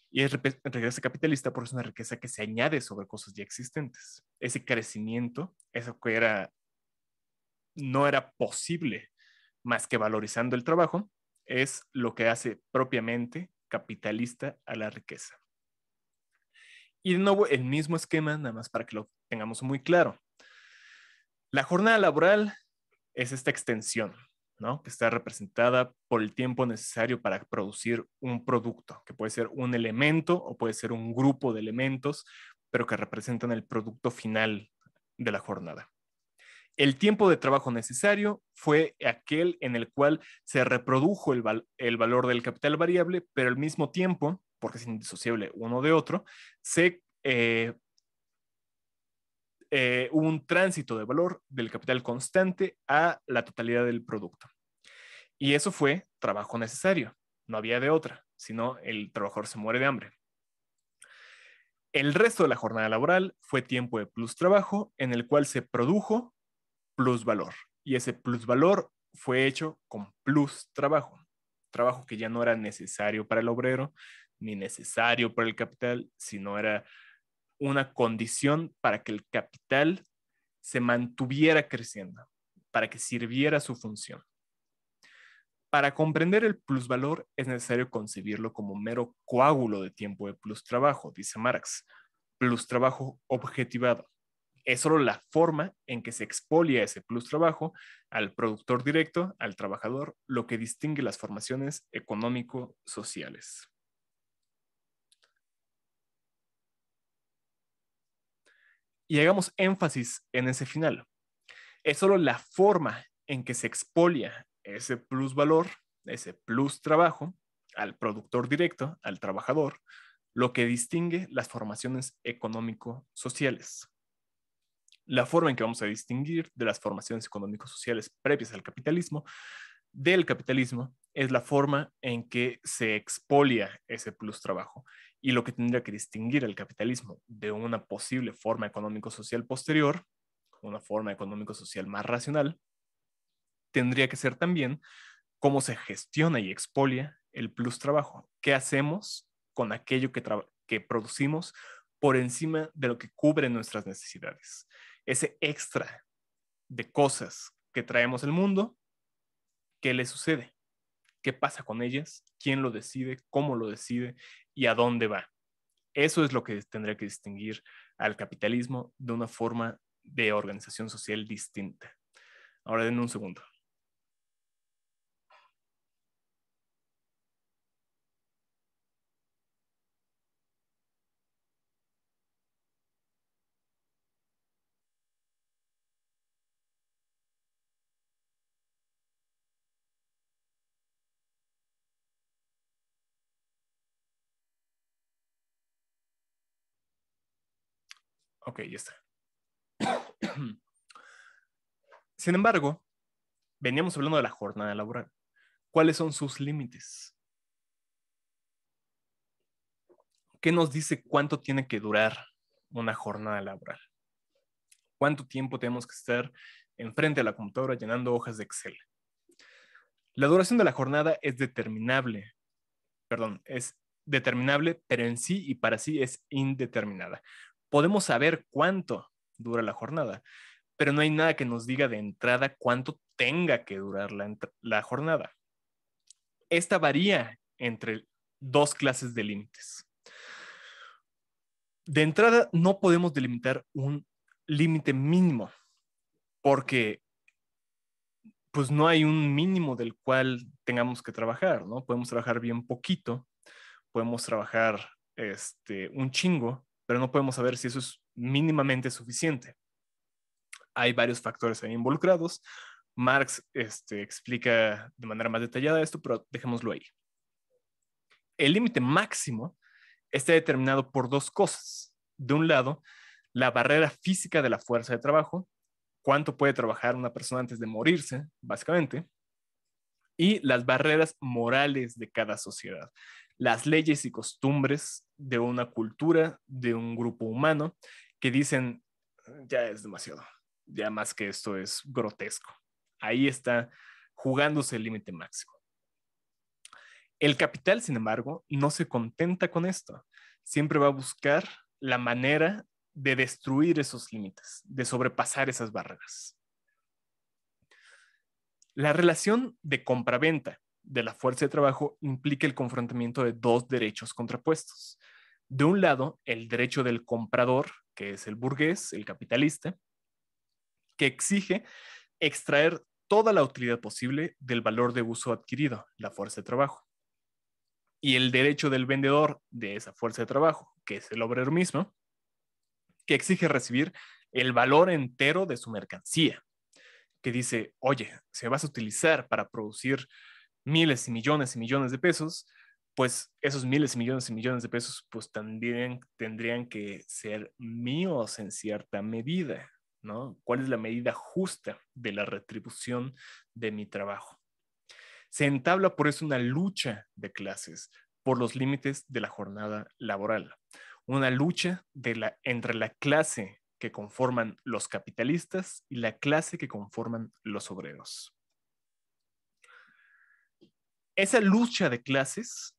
Y es riqueza capitalista porque es una riqueza que se añade sobre cosas ya existentes. Ese crecimiento, eso que no era posible más que valorizando el trabajo, es lo que hace propiamente capitalista a la riqueza. Y de nuevo, el mismo esquema, nada más para que lo tengamos muy claro. La jornada laboral es esta extensión, ¿no? Que está representada por el tiempo necesario para producir un producto, que puede ser un elemento o puede ser un grupo de elementos, pero que representan el producto final de la jornada. El tiempo de trabajo necesario fue aquel en el cual se reprodujo el valor del capital variable, pero al mismo tiempo, porque es indisociable uno de otro, hubo un tránsito de valor del capital constante a la totalidad del producto. Y eso fue trabajo necesario. No había de otra, sino el trabajador se muere de hambre. El resto de la jornada laboral fue tiempo de plus trabajo en el cual se produjo plusvalor. Y ese plusvalor fue hecho con plus trabajo. Trabajo que ya no era necesario para el obrero, ni necesario para el capital, sino era una condición para que el capital se mantuviera creciendo, para que sirviera su función. Para comprender el plusvalor es necesario concebirlo como mero coágulo de tiempo de plus trabajo, dice Marx. Plus trabajo objetivado. Es solo la forma en que se expolia ese plus trabajo al productor directo, al trabajador, lo que distingue las formaciones económico-sociales. Y hagamos énfasis en ese final. Es solo la forma en que se expolia ese plus valor, ese plus trabajo, al productor directo, al trabajador, lo que distingue las formaciones económico-sociales. La forma en que vamos a distinguir de las formaciones económico-sociales previas al capitalismo, del capitalismo, es la forma en que se expolia ese plus trabajo. Y lo que tendría que distinguir el capitalismo de una posible forma económico-social posterior, una forma económico-social más racional, tendría que ser también cómo se gestiona y expolia el plus trabajo. ¿Qué hacemos con aquello que producimos por encima de lo que cubre nuestras necesidades? Ese extra de cosas que traemos al mundo, ¿qué le sucede? ¿Qué pasa con ellas? ¿Quién lo decide? ¿Cómo lo decide? ¿Y a dónde va? Eso es lo que tendría que distinguir al capitalismo de una forma de organización social distinta. Ahora denme un segundo. Ok, ya está. Sin embargo, veníamos hablando de la jornada laboral. ¿Cuáles son sus límites? ¿Qué nos dice cuánto tiene que durar una jornada laboral? ¿Cuánto tiempo tenemos que estar enfrente de la computadora llenando hojas de Excel? La duración de la jornada es determinable, pero en sí y para sí es indeterminada. Podemos saber cuánto dura la jornada, pero no hay nada que nos diga de entrada cuánto tenga que durar la jornada. Esta varía entre dos clases de límites. De entrada, no podemos delimitar un límite mínimo porque pues no hay un mínimo del cual tengamos que trabajar, ¿no? Podemos trabajar bien poquito, podemos trabajar un chingo, pero no podemos saber si eso es mínimamente suficiente. Hay varios factores ahí involucrados. Marx explica de manera más detallada esto, pero dejémoslo ahí. El límite máximo está determinado por dos cosas. De un lado, la barrera física de la fuerza de trabajo, cuánto puede trabajar una persona antes de morirse, básicamente, y las barreras morales de cada sociedad, las leyes y costumbres de una cultura, de un grupo humano, que dicen, ya es demasiado, ya más que esto es grotesco. Ahí está jugándose el límite máximo. El capital, sin embargo, no se contenta con esto. Siempre va a buscar la manera de destruir esos límites, de sobrepasar esas barreras. La relación de compra-venta de la fuerza de trabajo implica el confrontamiento de dos derechos contrapuestos. De un lado, el derecho del comprador, que es el burgués, el capitalista, que exige extraer toda la utilidad posible del valor de uso adquirido, la fuerza de trabajo. Y el derecho del vendedor de esa fuerza de trabajo, que es el obrero mismo, que exige recibir el valor entero de su mercancía, que dice, oye, si vas a utilizar para producir miles y millones de pesos, pues esos miles y millones de pesos pues también tendrían que ser míos en cierta medida, ¿no? ¿Cuál es la medida justa de la retribución de mi trabajo? Se entabla por eso una lucha de clases por los límites de la jornada laboral, una lucha entre la clase que conforman los capitalistas y la clase que conforman los obreros. Esa lucha de clases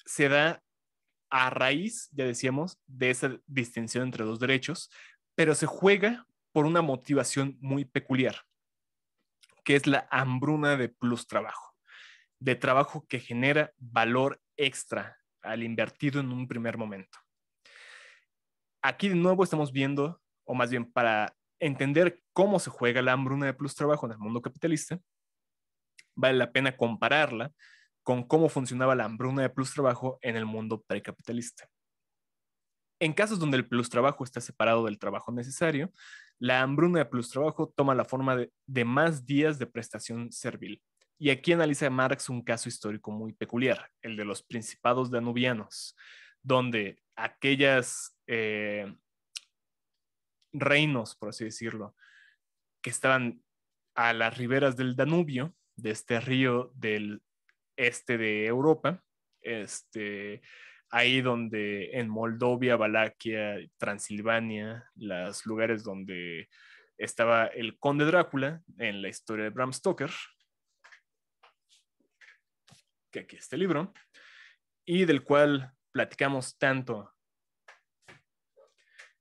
se da a raíz, ya decíamos, de esa distinción entre dos derechos, pero se juega por una motivación muy peculiar, que es la hambruna de plus trabajo, de trabajo que genera valor extra al invertido en un primer momento. Aquí de nuevo estamos viendo, o más bien para entender cómo se juega la hambruna de plus trabajo en el mundo capitalista, vale la pena compararla con cómo funcionaba la hambruna de plus trabajo en el mundo precapitalista. En casos donde el plus trabajo está separado del trabajo necesario, la hambruna de plus trabajo toma la forma de más días de prestación servil. Y aquí analiza Marx un caso histórico muy peculiar, el de los principados danubianos, donde aquellas reinos, por así decirlo, que estaban a las riberas del Danubio, de este río del este de Europa, ahí donde en Moldovia, Valaquia, Transilvania, los lugares donde estaba el conde Drácula en la historia de Bram Stoker, que aquí está el libro, y del cual platicamos tanto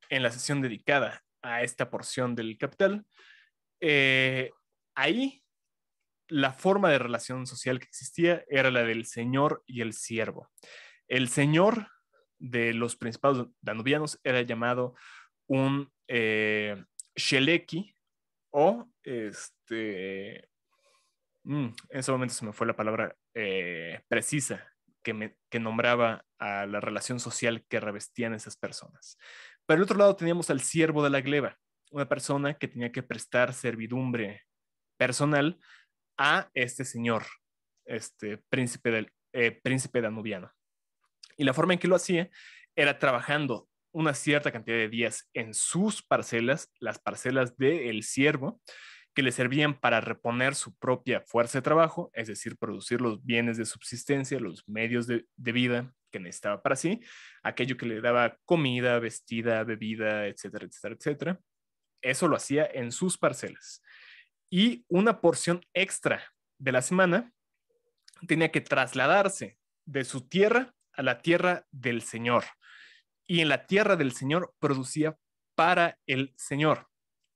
en la sesión dedicada a esta porción del Capital. Ahí la forma de relación social que existía era la del señor y el siervo. El señor de los principados danubianos era llamado un Sheleki o en ese momento se me fue la palabra precisa que nombraba a la relación social que revestían esas personas. Pero al otro lado teníamos al siervo de la gleba, una persona que tenía que prestar servidumbre personal a este señor, príncipe danubiano. Y la forma en que lo hacía era trabajando una cierta cantidad de días en sus parcelas, las parcelas del siervo, que le servían para reponer su propia fuerza de trabajo, es decir, producir los bienes de subsistencia, los medios de vida que necesitaba para sí, aquello que le daba comida, vestida, bebida, etcétera, etcétera, etcétera. Eso lo hacía en sus parcelas. Y una porción extra de la semana tenía que trasladarse de su tierra a la tierra del Señor. Y en la tierra del Señor producía para el Señor.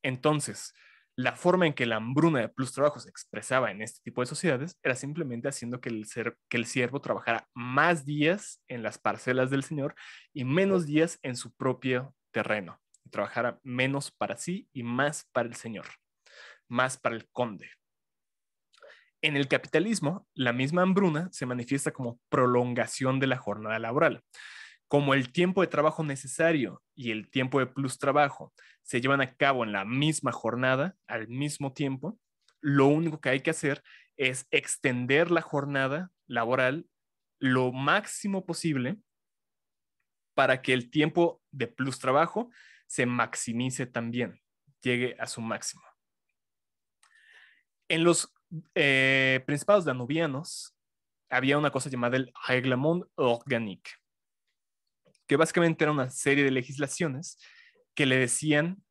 Entonces, La forma en que la hambruna de plus trabajo se expresaba en este tipo de sociedades era simplemente haciendo que el siervo trabajara más días en las parcelas del señor y menos días en su propio terreno. Y trabajara menos para sí y más para el señor, más para el conde. En el capitalismo, la misma hambruna se manifiesta como prolongación de la jornada laboral. Como el tiempo de trabajo necesario y el tiempo de plus trabajo se llevan a cabo en la misma jornada, al mismo tiempo, lo único que hay que hacer es extender la jornada laboral lo máximo posible para que el tiempo de plus trabajo se maximice también, llegue a su máximo. En los principados danubianos había una cosa llamada el Reglement Organique, que básicamente era una serie de legislaciones que le decían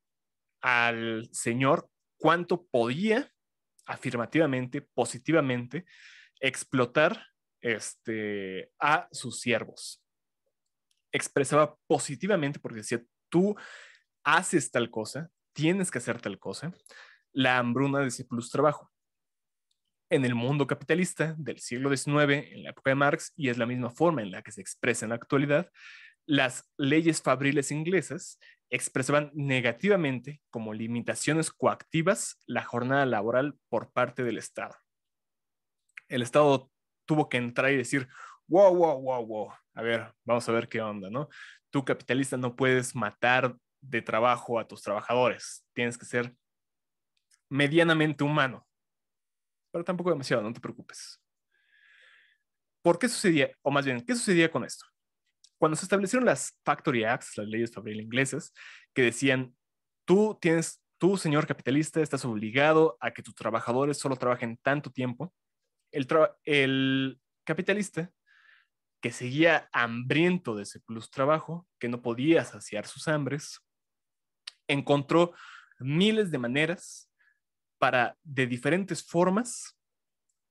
al señor cuánto podía afirmativamente, positivamente, explotar a sus siervos. Expresaba positivamente porque decía, tú haces tal cosa, tienes que hacer tal cosa, la hambruna de ese plus trabajo. En el mundo capitalista del siglo XIX, en la época de Marx, y es la misma forma en la que se expresa en la actualidad, las leyes fabriles inglesas expresaban negativamente como limitaciones coactivas la jornada laboral por parte del Estado. El Estado tuvo que entrar y decir, wow, wow, wow, wow, a ver, vamos a ver qué onda, ¿no? Tú capitalista no puedes matar de trabajo a tus trabajadores, tienes que ser medianamente humano, pero tampoco demasiado, no te preocupes. ¿Por qué sucedía? O más bien, ¿qué sucedía con esto? Cuando se establecieron las Factory Acts, las leyes fabriles inglesas, que decían, tú, señor capitalista, estás obligado a que tus trabajadores solo trabajen tanto tiempo, el capitalista, que seguía hambriento de ese plus trabajo, que no podía saciar sus hambres, encontró miles de maneras para, de diferentes formas,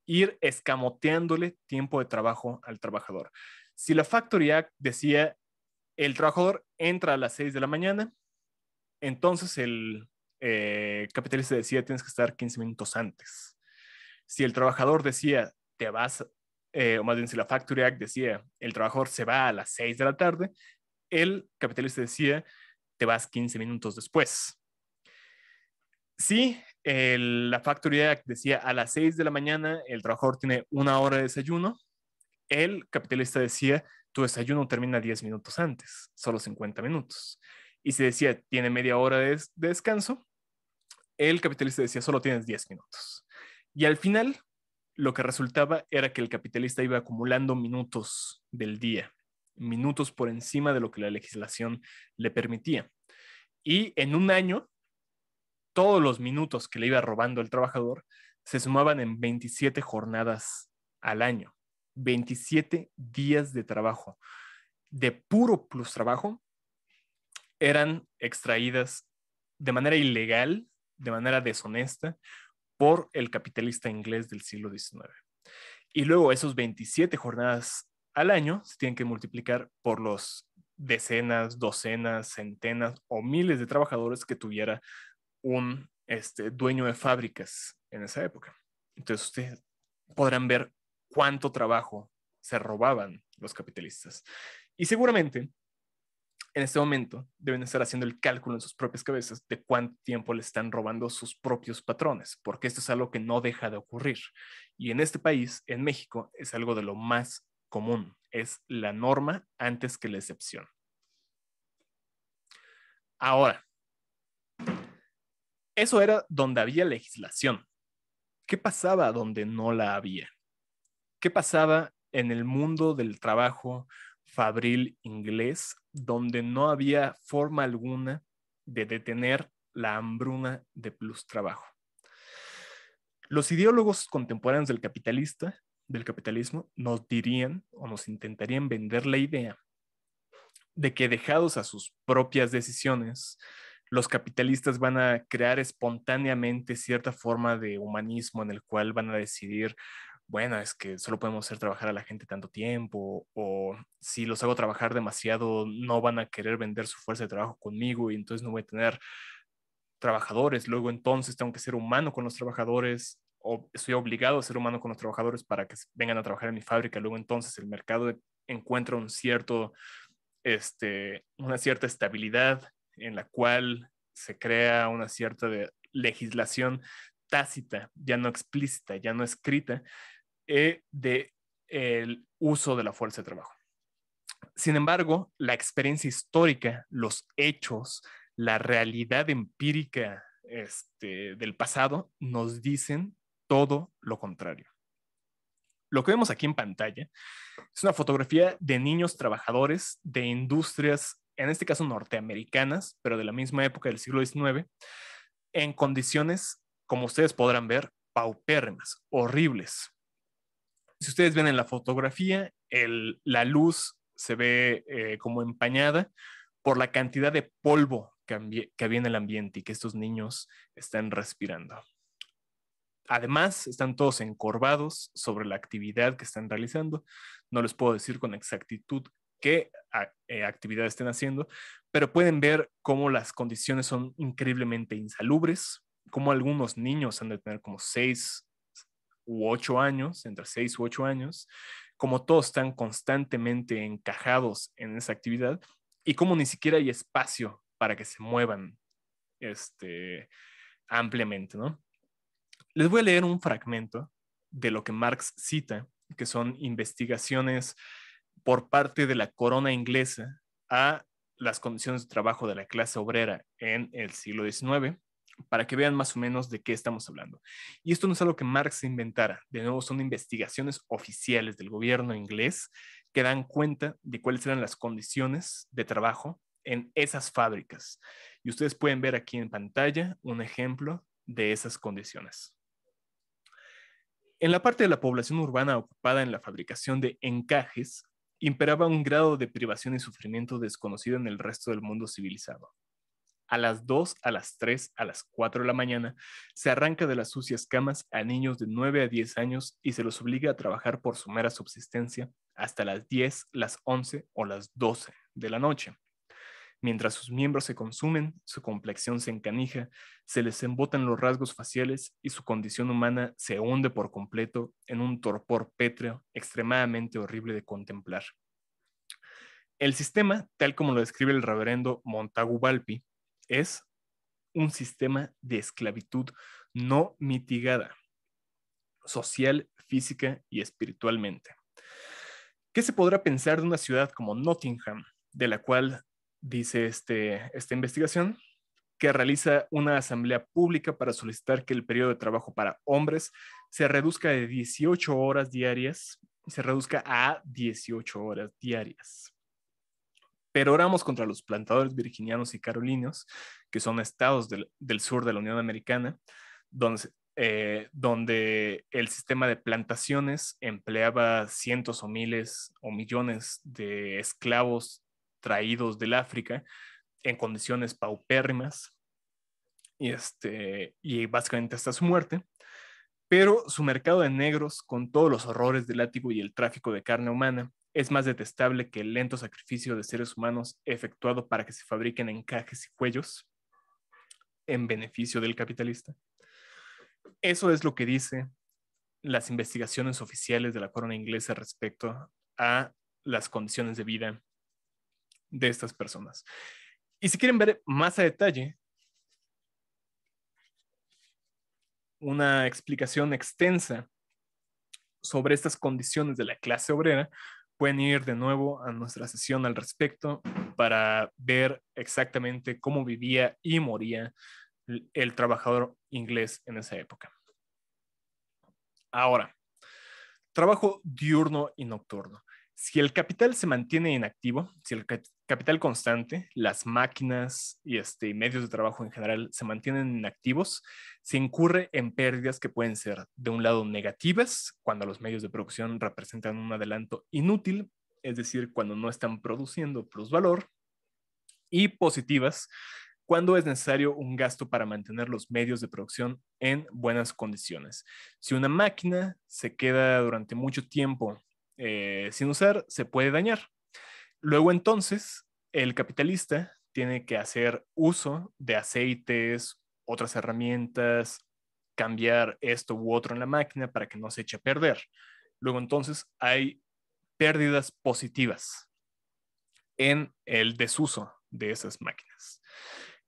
ir escamoteándole tiempo de trabajo al trabajador. Si la Factory Act decía, el trabajador entra a las 6 de la mañana, entonces el capitalista decía, tienes que estar 15 minutos antes. Si el trabajador decía, te vas, o más bien si la Factory Act decía, el trabajador se va a las 6 de la tarde, el capitalista decía, te vas 15 minutos después. Si la Factory Act decía, a las 6 de la mañana el trabajador tiene una hora de desayuno, el capitalista decía, tu desayuno termina 10 minutos antes, solo 50 minutos. Y si decía, tiene media hora de descanso, el capitalista decía, solo tienes 10 minutos. Y al final, lo que resultaba era que el capitalista iba acumulando minutos del día, minutos por encima de lo que la legislación le permitía. Y en un año, todos los minutos que le iba robando el trabajador se sumaban en 27 jornadas al año, 27 días de trabajo, de puro plus trabajo, eran extraídas de manera ilegal, de manera deshonesta, por el capitalista inglés del siglo XIX. Y luego esos 27 jornadas al año se tienen que multiplicar por los decenas, docenas, centenas o miles de trabajadores que tuviera un dueño de fábricas en esa época. Entonces ustedes podrán ver cuánto trabajo se robaban los capitalistas. Y seguramente en este momento deben estar haciendo el cálculo en sus propias cabezas de cuánto tiempo le están robando sus propios patrones, porque esto es algo que no deja de ocurrir. Y en este país, en México, es algo de lo más común, es la norma antes que la excepción. Ahora, eso era donde había legislación. ¿Qué pasaba donde no la había? ¿Qué pasaba en el mundo del trabajo fabril inglés, donde no había forma alguna de detener la hambruna de plus trabajo? Los ideólogos contemporáneos del capitalismo, nos dirían o nos intentarían vender la idea de que dejados a sus propias decisiones, los capitalistas van a crear espontáneamente cierta forma de humanismo en el cual van a decidir, bueno, es que solo podemos hacer trabajar a la gente tanto tiempo, o si los hago trabajar demasiado, no van a querer vender su fuerza de trabajo conmigo y entonces no voy a tener trabajadores, luego entonces tengo que ser humano con los trabajadores, o estoy obligado a ser humano con los trabajadores para que vengan a trabajar en mi fábrica, luego entonces el mercado encuentra una cierta estabilidad en la cual se crea una cierta legislación tácita, ya no explícita, ya no escrita, de el uso de la fuerza de trabajo. Sin embargo, la experiencia histórica, los hechos, la realidad empírica del pasado nos dicen todo lo contrario. Lo que vemos aquí en pantalla es una fotografía de niños trabajadores de industrias, en este caso norteamericanas, pero de la misma época del siglo XIX, en condiciones, como ustedes podrán ver, paupérrimas, horribles. Si ustedes ven en la fotografía, la luz se ve como empañada por la cantidad de polvo que había en el ambiente y que estos niños están respirando. Además, están todos encorvados sobre la actividad que están realizando. No les puedo decir con exactitud qué actividad estén haciendo, pero pueden ver cómo las condiciones son increíblemente insalubres, cómo algunos niños han de tener como 6 u 8 años, entre 6 u 8 años, como todos están constantemente encajados en esa actividad y cómo ni siquiera hay espacio para que se muevan ampliamente, ¿no? Les voy a leer un fragmento de lo que Marx cita, que son investigaciones por parte de la corona inglesa a las condiciones de trabajo de la clase obrera en el siglo XIX, para que vean más o menos de qué estamos hablando. Y esto no es algo que Marx inventara, de nuevo son investigaciones oficiales del gobierno inglés que dan cuenta de cuáles eran las condiciones de trabajo en esas fábricas. Y ustedes pueden ver aquí en pantalla un ejemplo de esas condiciones. En la parte de la población urbana ocupada en la fabricación de encajes, imperaba un grado de privación y sufrimiento desconocido en el resto del mundo civilizado. A las 2, a las 3, a las 4 de la mañana, se arranca de las sucias camas a niños de 9 a 10 años y se los obliga a trabajar por su mera subsistencia hasta las 10, las 11 o las 12 de la noche. Mientras sus miembros se consumen, su complexión se encanija, se les embotan los rasgos faciales y su condición humana se hunde por completo en un torpor pétreo extremadamente horrible de contemplar. El sistema, tal como lo describe el reverendo Montagu Valpi, es un sistema de esclavitud no mitigada, social, física y espiritualmente. ¿Qué se podrá pensar de una ciudad como Nottingham, de la cual dice esta investigación, que realiza una asamblea pública para solicitar que el periodo de trabajo para hombres se reduzca de 18 horas diarias, se reduzca a 18 horas diarias? Pero oramos contra los plantadores virginianos y carolinos, que son estados del sur de la Unión Americana, donde el sistema de plantaciones empleaba cientos o miles o millones de esclavos traídos del África en condiciones paupérrimas y básicamente hasta su muerte. Pero su mercado de negros, con todos los horrores del látigo y el tráfico de carne humana, es más detestable que el lento sacrificio de seres humanos efectuado para que se fabriquen encajes y cuellos en beneficio del capitalista. Eso es lo que dicen las investigaciones oficiales de la corona inglesa respecto a las condiciones de vida de estas personas. Y si quieren ver más a detalle una explicación extensa sobre estas condiciones de la clase obrera, pueden ir de nuevo a nuestra sesión al respecto para ver exactamente cómo vivía y moría el trabajador inglés en esa época. Ahora, trabajo diurno y nocturno. Si el capital se mantiene inactivo, si el capital constante, las máquinas y medios de trabajo en general se mantienen inactivos, se incurre en pérdidas que pueden ser, de un lado, negativas, cuando los medios de producción representan un adelanto inútil, es decir, cuando no están produciendo plusvalor, y positivas, cuando es necesario un gasto para mantener los medios de producción en buenas condiciones. Si una máquina se queda durante mucho tiempo sin usar, se puede dañar. Luego entonces, el capitalista tiene que hacer uso de aceites otras herramientas, cambiar esto u otro en la máquina para que no se eche a perder. Luego entonces hay pérdidas positivas en el desuso de esas máquinas.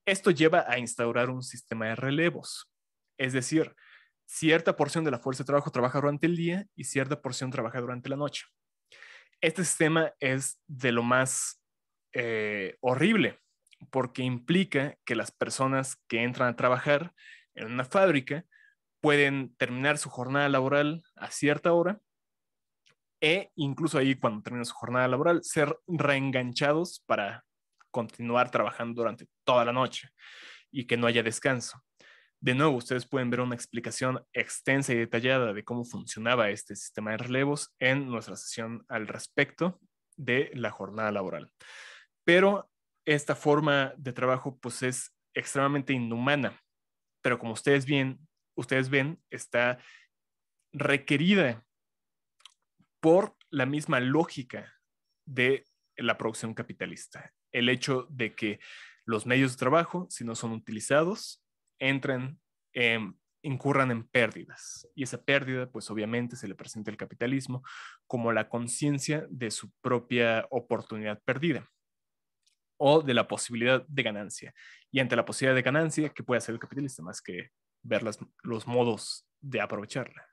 Esto lleva a instaurar un sistema de relevos, es decir, cierta porción de la fuerza de trabajo trabaja durante el día y cierta porción trabaja durante la noche. Este sistema es de lo más horrible porque implica que las personas que entran a trabajar en una fábrica pueden terminar su jornada laboral a cierta hora e incluso ahí cuando termina su jornada laboral ser reenganchados para continuar trabajando durante toda la noche y que no haya descanso. De nuevo, ustedes pueden ver una explicación extensa y detallada de cómo funcionaba este sistema de relevos en nuestra sesión al respecto de la jornada laboral. Pero esta forma de trabajo pues es extremadamente inhumana, pero como ustedes ven, está requerida por la misma lógica de la producción capitalista. El hecho de que los medios de trabajo, si no son utilizados, incurran en pérdidas. Y esa pérdida, pues obviamente se le presenta al capitalismo como la conciencia de su propia oportunidad perdida o de la posibilidad de ganancia. Y ante la posibilidad de ganancia, ¿qué puede hacer el capitalista más que ver los modos de aprovecharla?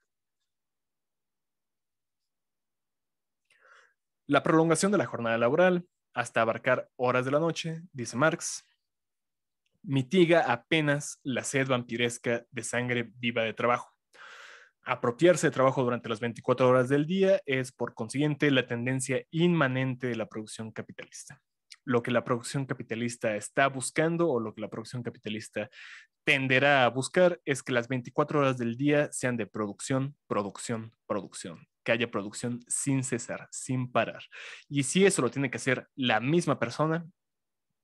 La prolongación de la jornada laboral hasta abarcar horas de la noche, dice Marx, mitiga apenas la sed vampiresca de sangre viva de trabajo. Apropiarse de trabajo durante las 24 horas del día es, por consiguiente, la tendencia inmanente de la producción capitalista. Lo que la producción capitalista está buscando o lo que la producción capitalista tenderá a buscar es que las 24 horas del día sean de producción, producción, producción. Que haya producción sin cesar, sin parar. Y si eso lo tiene que hacer la misma persona,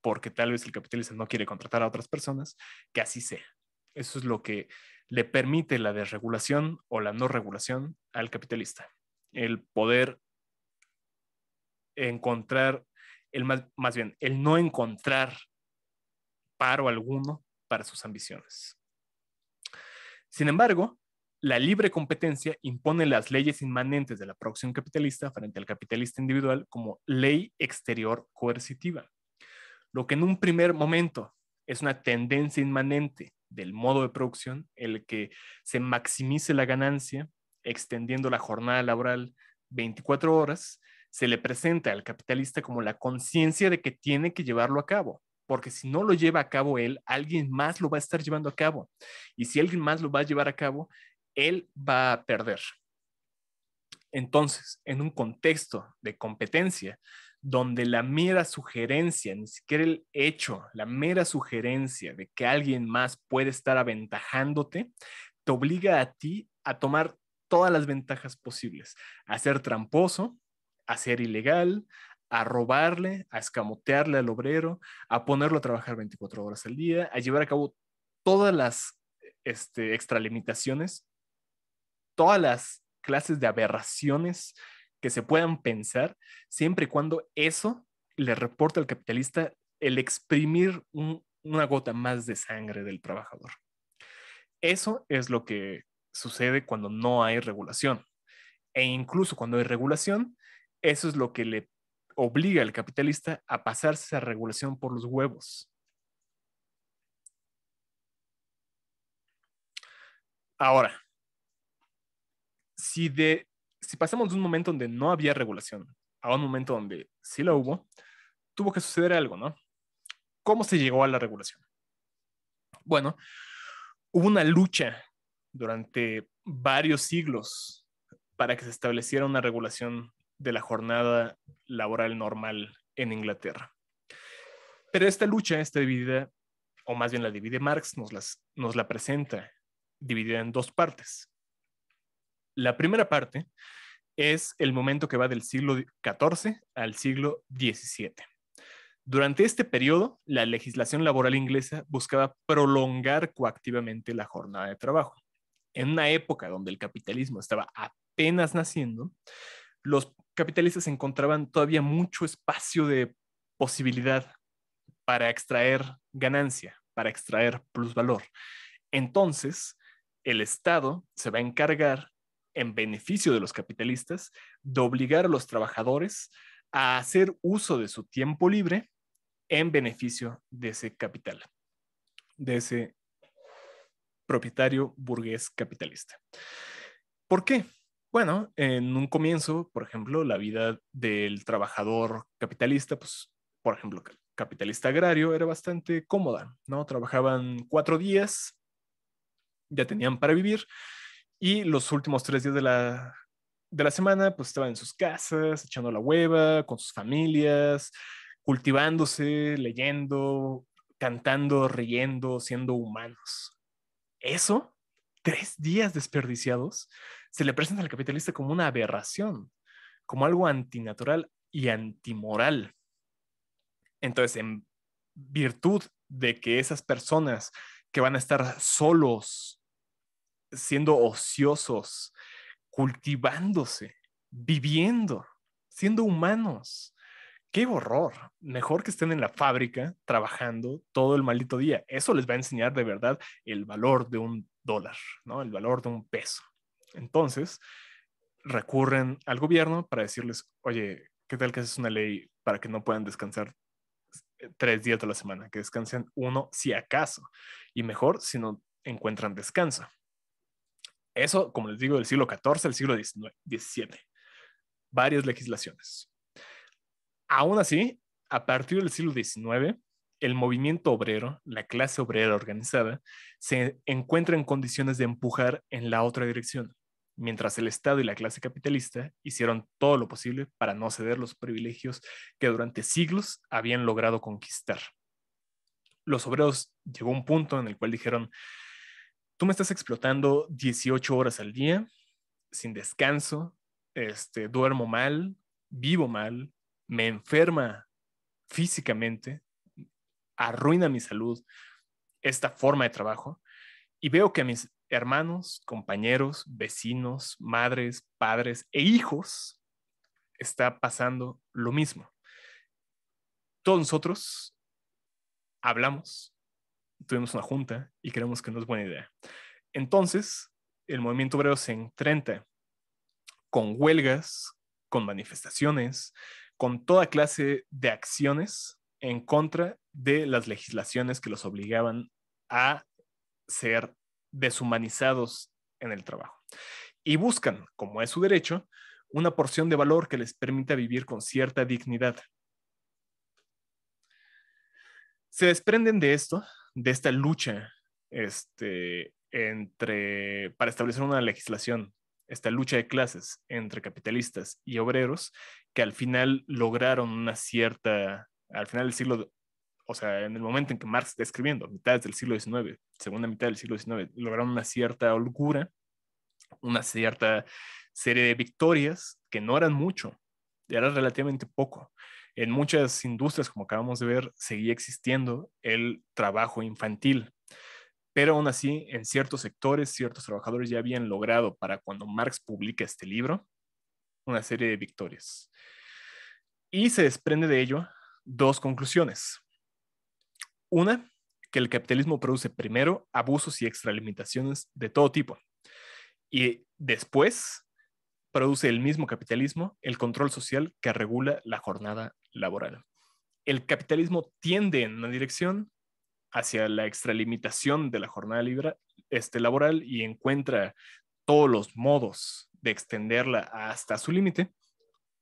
porque tal vez el capitalista no quiere contratar a otras personas, que así sea. Eso es lo que le permite la desregulación o la no regulación al capitalista. El poder encontrar, más bien, el no encontrar paro alguno para sus ambiciones. Sin embargo, la libre competencia impone las leyes inmanentes de la producción capitalista frente al capitalista individual como ley exterior coercitiva. Lo que en un primer momento es una tendencia inmanente del modo de producción, el que se maximice la ganancia, extendiendo la jornada laboral 24 horas, se le presenta al capitalista como la conciencia de que tiene que llevarlo a cabo, porque si no lo lleva a cabo él, alguien más lo va a estar llevando a cabo. Y si alguien más lo va a llevar a cabo, él va a perder. Entonces, en un contexto de competencia, donde la mera sugerencia, ni siquiera el hecho, la mera sugerencia de que alguien más puede estar aventajándote, te obliga a ti a tomar todas las ventajas posibles, a ser tramposo, a ser ilegal, a robarle, a escamotearle al obrero, a ponerlo a trabajar 24 horas al día, a llevar a cabo todas las extralimitaciones, todas las clases de aberraciones que se puedan pensar, siempre y cuando eso le reporte al capitalista el exprimir una gota más de sangre del trabajador. Eso es lo que sucede cuando no hay regulación. E incluso cuando hay regulación, eso es lo que le obliga al capitalista a pasarse esa regulación por los huevos. Ahora, si pasamos de un momento donde no había regulación a un momento donde sí la hubo, tuvo que suceder algo, ¿no? ¿Cómo se llegó a la regulación? Bueno, hubo una lucha durante varios siglos para que se estableciera una regulación de la jornada laboral normal en Inglaterra. Pero esta lucha está dividida, o más bien la divide Marx, nos la presenta dividida en dos partes. La primera parte es el momento que va del siglo XIV al siglo XVII. Durante este periodo, la legislación laboral inglesa buscaba prolongar coactivamente la jornada de trabajo. En una época donde el capitalismo estaba apenas naciendo, los capitalistas encontraban todavía mucho espacio de posibilidad para extraer ganancia, para extraer plusvalor. Entonces, el Estado se va a encargar, en beneficio de los capitalistas, de obligar a los trabajadores a hacer uso de su tiempo libre en beneficio de ese capital, de ese propietario burgués capitalista. ¿Por qué? Bueno, en un comienzo, por ejemplo, la vida del trabajador capitalista, pues, por ejemplo, capitalista agrario, era bastante cómoda, ¿no? Trabajaban 4 días, ya tenían para vivir, y los últimos 3 días de la semana, pues estaban en sus casas, echando la hueva, con sus familias, cultivándose, leyendo, cantando, riendo, siendo humanos. Eso, 3 días desperdiciados, se le presenta al capitalista como una aberración, como algo antinatural y antimoral. Entonces, en virtud de que esas personas que van a estar solos, siendo ociosos, cultivándose, viviendo, siendo humanos, qué horror. Mejor que estén en la fábrica trabajando todo el maldito día. Eso les va a enseñar de verdad el valor de $1, ¿no? El valor de $1. Entonces, recurren al gobierno para decirles, oye, ¿qué tal que haces una ley para que no puedan descansar 3 días de la semana? Que descansen uno si acaso. Y mejor si no encuentran descanso. Eso, como les digo, del siglo XIV al siglo XVII. Varias legislaciones. Aún así, a partir del siglo XIX, el movimiento obrero, la clase obrera organizada, se encuentra en condiciones de empujar en la otra dirección, mientras el Estado y la clase capitalista hicieron todo lo posible para no ceder los privilegios que durante siglos habían logrado conquistar. Los obreros llegó a un punto en el cual dijeron, tú me estás explotando 18 horas al día, sin descanso, duermo mal, vivo mal, me enferma físicamente, arruina mi salud esta forma de trabajo y veo que a mis hermanos, compañeros, vecinos, madres, padres e hijos está pasando lo mismo. Todos nosotros hablamos, tuvimos una junta y creemos que no es buena idea. Entonces, el movimiento obrero se enfrenta con huelgas, con manifestaciones, con toda clase de acciones en contra de las legislaciones que los obligaban a ser deshumanizados en el trabajo. Y buscan, como es su derecho, una porción de valor que les permita vivir con cierta dignidad. Se desprenden de esto, de esta lucha para establecer una legislación, esta lucha de clases entre capitalistas y obreros, que al final lograron al final del siglo, o sea, en el momento en que Marx está escribiendo, mitades del siglo XIX, segunda mitad del siglo XIX, lograron una cierta holgura, una cierta serie de victorias que no eran mucho, era relativamente poco. En muchas industrias, como acabamos de ver, seguía existiendo el trabajo infantil, pero aún así, en ciertos sectores, ciertos trabajadores ya habían logrado, para cuando Marx publica este libro, una serie de victorias. Y se desprende de ello dos conclusiones. Una, que el capitalismo produce primero abusos y extralimitaciones de todo tipo. Y después produce el mismo capitalismo el control social que regula la jornada laboral. El capitalismo tiende en una dirección hacia la extralimitación de la jornada laboral y encuentra todos los modos de extenderla hasta su límite,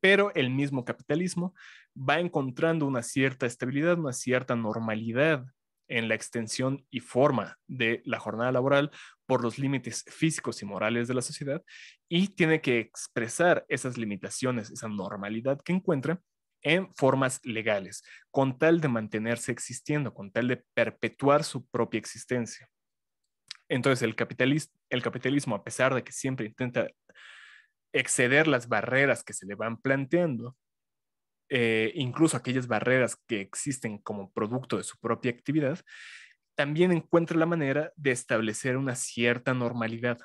pero el mismo capitalismo va encontrando una cierta estabilidad, una cierta normalidad en la extensión y forma de la jornada laboral por los límites físicos y morales de la sociedad y tiene que expresar esas limitaciones, esa normalidad que encuentra en formas legales, con tal de mantenerse existiendo, con tal de perpetuar su propia existencia. Entonces el capitalismo, a pesar de que siempre intenta exceder las barreras que se le van planteando, incluso aquellas barreras que existen como producto de su propia actividad, también encuentra la manera de establecer una cierta normalidad.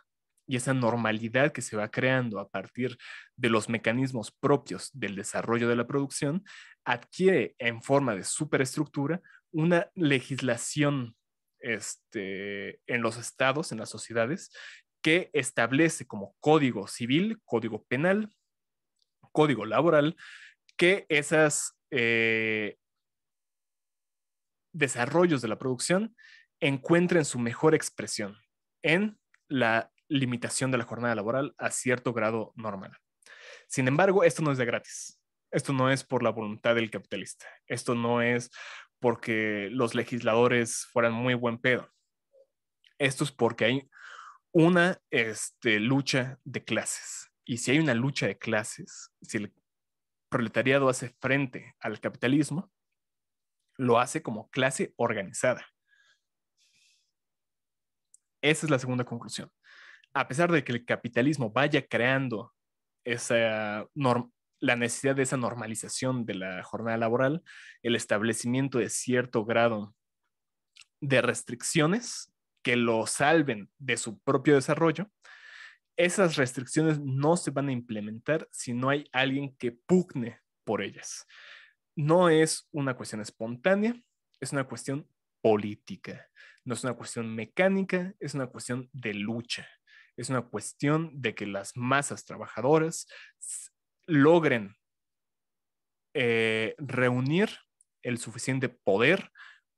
Y esa normalidad que se va creando a partir de los mecanismos propios del desarrollo de la producción adquiere en forma de superestructura una legislación en los estados, en las sociedades, que establece como código civil, código penal, código laboral, que esos desarrollos de la producción encuentren su mejor expresión en la limitación de la jornada laboral a cierto grado normal. Sin embargo, esto no es de gratis. Esto no es por la voluntad del capitalista. Esto no es porque los legisladores fueran muy buen pedo. Esto es porque hay una lucha de clases. Y si hay una lucha de clases, si el proletariado hace frente al capitalismo, lo hace como clase organizada. Esa es la segunda conclusión. A pesar de que el capitalismo vaya creando la necesidad de esa normalización de la jornada laboral, el establecimiento de cierto grado de restricciones que lo salven de su propio desarrollo, esas restricciones no se van a implementar si no hay alguien que pugne por ellas. No es una cuestión espontánea, es una cuestión política, no es una cuestión mecánica, es una cuestión de lucha, es una cuestión de que las masas trabajadoras logren reunir el suficiente poder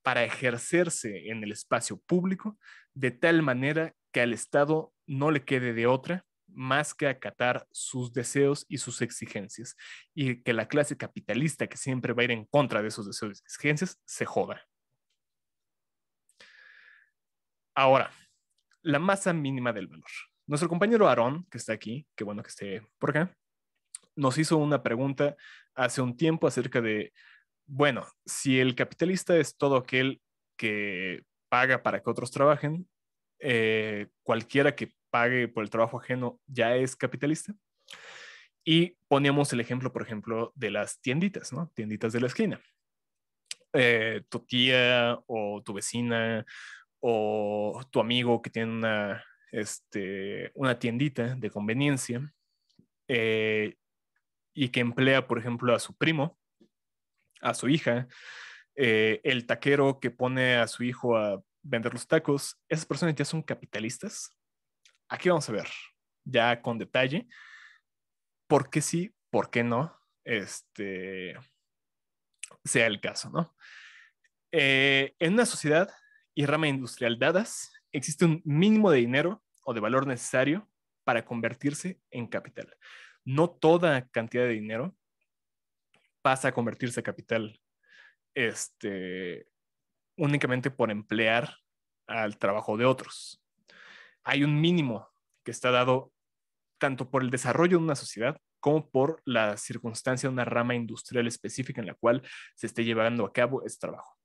para ejercerse en el espacio público de tal manera que al Estado no le quede de otra más que acatar sus deseos y sus exigencias, y que la clase capitalista, que siempre va a ir en contra de esos deseos y exigencias, se joda. Ahora, la masa mínima del valor. Nuestro compañero Aarón, que está aquí, qué bueno que esté por acá, nos hizo una pregunta hace un tiempo acerca de, bueno, si el capitalista es todo aquel que paga para que otros trabajen, cualquiera que pague por el trabajo ajeno ya es capitalista. Y poníamos el ejemplo, por ejemplo, de las tienditas, ¿no? Tienditas de la esquina. Tu tía o tu vecina o tu amigo que tiene una tiendita de conveniencia, eh, y que emplea, por ejemplo, a su primo, a su hija, el taquero que pone a su hijo a vender los tacos, esas personas ya son capitalistas. Aquí vamos a ver, ya con detalle, por qué sí, por qué no, sea el caso, ¿no? En una sociedad y rama industrial dadas, existe un mínimo de dinero o de valor necesario para convertirse en capital. No toda cantidad de dinero pasa a convertirse en capital únicamente por emplear al trabajo de otros. Hay un mínimo que está dado tanto por el desarrollo de una sociedad como por la circunstancia de una rama industrial específica en la cual se esté llevando a cabo ese trabajo.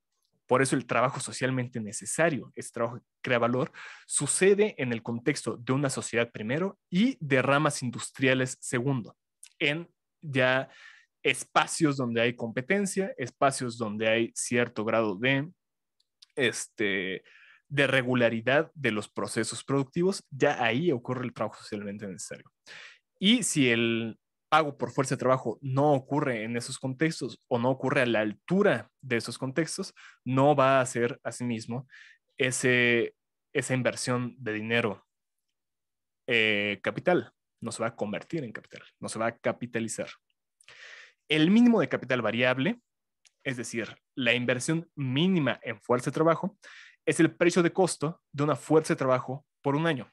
Por eso el trabajo socialmente necesario, ese trabajo que crea valor, sucede en el contexto de una sociedad primero y de ramas industriales segundo, en ya espacios donde hay competencia, espacios donde hay cierto grado de regularidad de los procesos productivos, ya ahí ocurre el trabajo socialmente necesario. Y si el pago por fuerza de trabajo no ocurre en esos contextos o no ocurre a la altura de esos contextos, no va a ser asimismo esa inversión de dinero capital, no se va a convertir en capital, no se va a capitalizar. El mínimo de capital variable, es decir, la inversión mínima en fuerza de trabajo, es el precio de costo de una fuerza de trabajo por un año.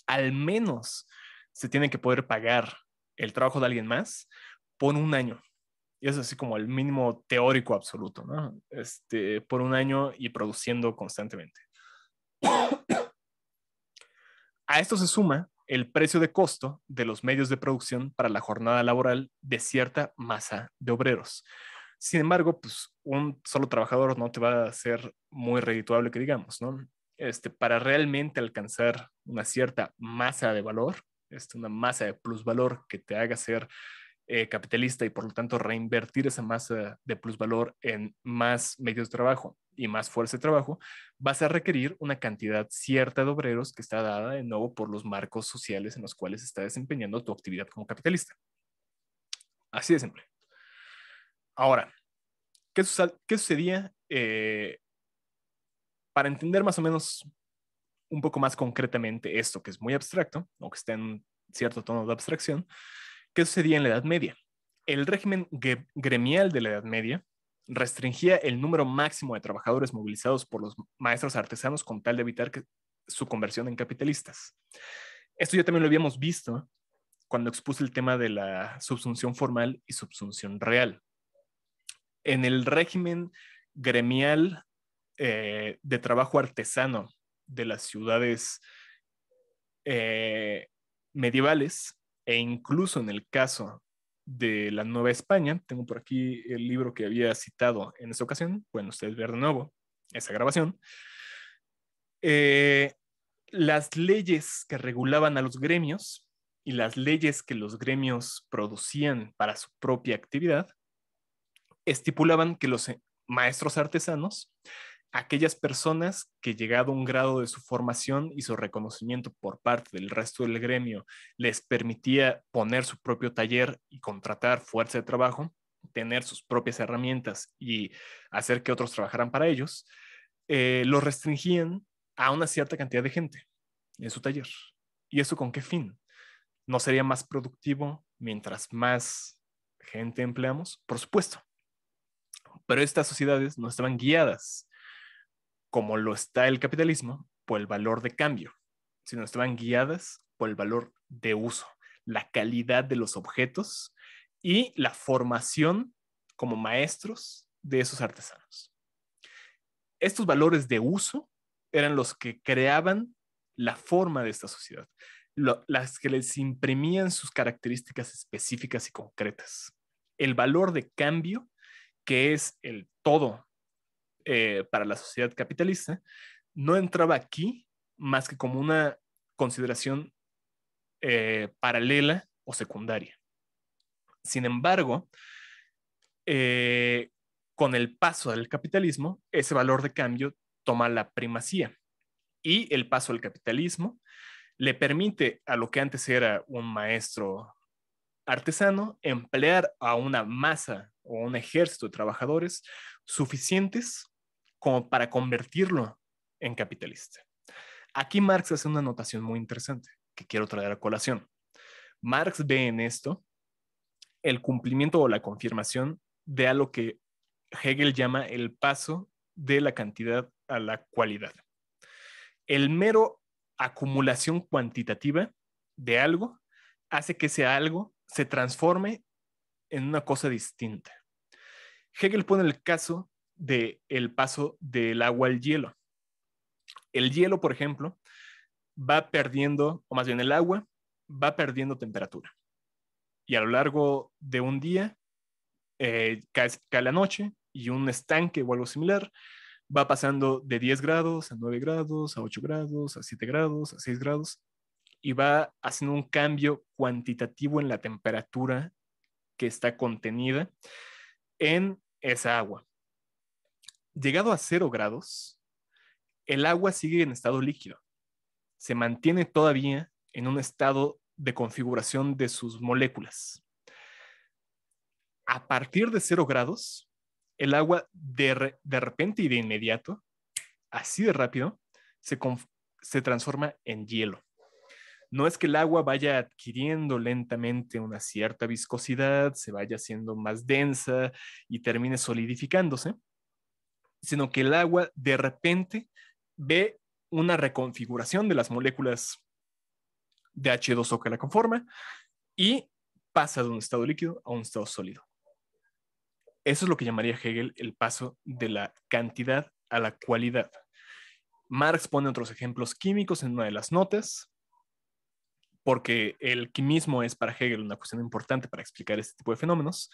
Al menos se tiene que poder pagar el trabajo de alguien más por un año. Y eso es así como el mínimo teórico absoluto, ¿no? Por un año y produciendo constantemente. A esto se suma el precio de costo de los medios de producción para la jornada laboral de cierta masa de obreros. Sin embargo, pues un solo trabajador no te va a ser muy redituable, que digamos, ¿no? Para realmente alcanzar una cierta masa de valor, una masa de plusvalor que te haga ser capitalista y por lo tanto reinvertir esa masa de plusvalor en más medios de trabajo y más fuerza de trabajo, vas a requerir una cantidad cierta de obreros que está dada de nuevo por los marcos sociales en los cuales está desempeñando tu actividad como capitalista. Así de simple. Ahora, ¿qué sucedía para entender más o menos un poco más concretamente esto, que es muy abstracto, o que está en cierto tono de abstracción, ¿qué sucedía en la Edad Media? El régimen gremial de la Edad Media restringía el número máximo de trabajadores movilizados por los maestros artesanos con tal de evitar su conversión en capitalistas. Esto ya también lo habíamos visto cuando expuse el tema de la subsunción formal y subsunción real. En el régimen gremial de trabajo artesano de las ciudades medievales, e incluso en el caso de la Nueva España, tengo por aquí el libro que había citado en esta ocasión, pueden ustedes ver de nuevo esa grabación, las leyes que regulaban a los gremios y las leyes que los gremios producían para su propia actividad estipulaban que los maestros artesanos, aquellas personas que llegado a un grado de su formación y su reconocimiento por parte del resto del gremio les permitía poner su propio taller y contratar fuerza de trabajo, tener sus propias herramientas y hacer que otros trabajaran para ellos, los restringían a una cierta cantidad de gente en su taller. ¿Y eso con qué fin? ¿No sería más productivo mientras más gente empleamos? Por supuesto. Pero estas sociedades no estaban guiadas, como lo está el capitalismo, por el valor de cambio, sino estaban guiadas por el valor de uso, la calidad de los objetos y la formación como maestros de esos artesanos. Estos valores de uso eran los que creaban la forma de esta sociedad, las que les imprimían sus características específicas y concretas. El valor de cambio, que es el todo para la sociedad capitalista, no entraba aquí más que como una consideración paralela o secundaria. Sin embargo, con el paso del capitalismo, ese valor de cambio toma la primacía y el paso del capitalismo le permite a lo que antes era un maestro artesano emplear a una masa o un ejército de trabajadores suficientes como para convertirlo en capitalista. Aquí Marx hace una anotación muy interesante que quiero traer a colación. Marx ve en esto el cumplimiento o la confirmación de algo que Hegel llama el paso de la cantidad a la cualidad. El mero acumulación cuantitativa de algo hace que ese algo se transforme en una cosa distinta. Hegel pone el caso del paso del agua al hielo. El hielo, por ejemplo, va perdiendo, o más bien el agua, va perdiendo temperatura. Y a lo largo de un día, cae la noche y un estanque o algo similar va pasando de 10 grados a 9 grados, a 8 grados, a 7 grados, a 6 grados, y va haciendo un cambio cuantitativo en la temperatura que está contenida en esa agua. Llegado a 0 grados, el agua sigue en estado líquido. Se mantiene todavía en un estado de configuración de sus moléculas. A partir de 0 grados, el agua de repente y de inmediato, así de rápido, se transforma en hielo. No es que el agua vaya adquiriendo lentamente una cierta viscosidad, se vaya haciendo más densa y termine solidificándose, sino que el agua de repente ve una reconfiguración de las moléculas de H2O que la conforma y pasa de un estado líquido a un estado sólido. Eso es lo que llamaría Hegel el paso de la cantidad a la cualidad. Marx pone otros ejemplos químicos en una de las notas, porque el quimismo es para Hegel una cuestión importante para explicar este tipo de fenómenos.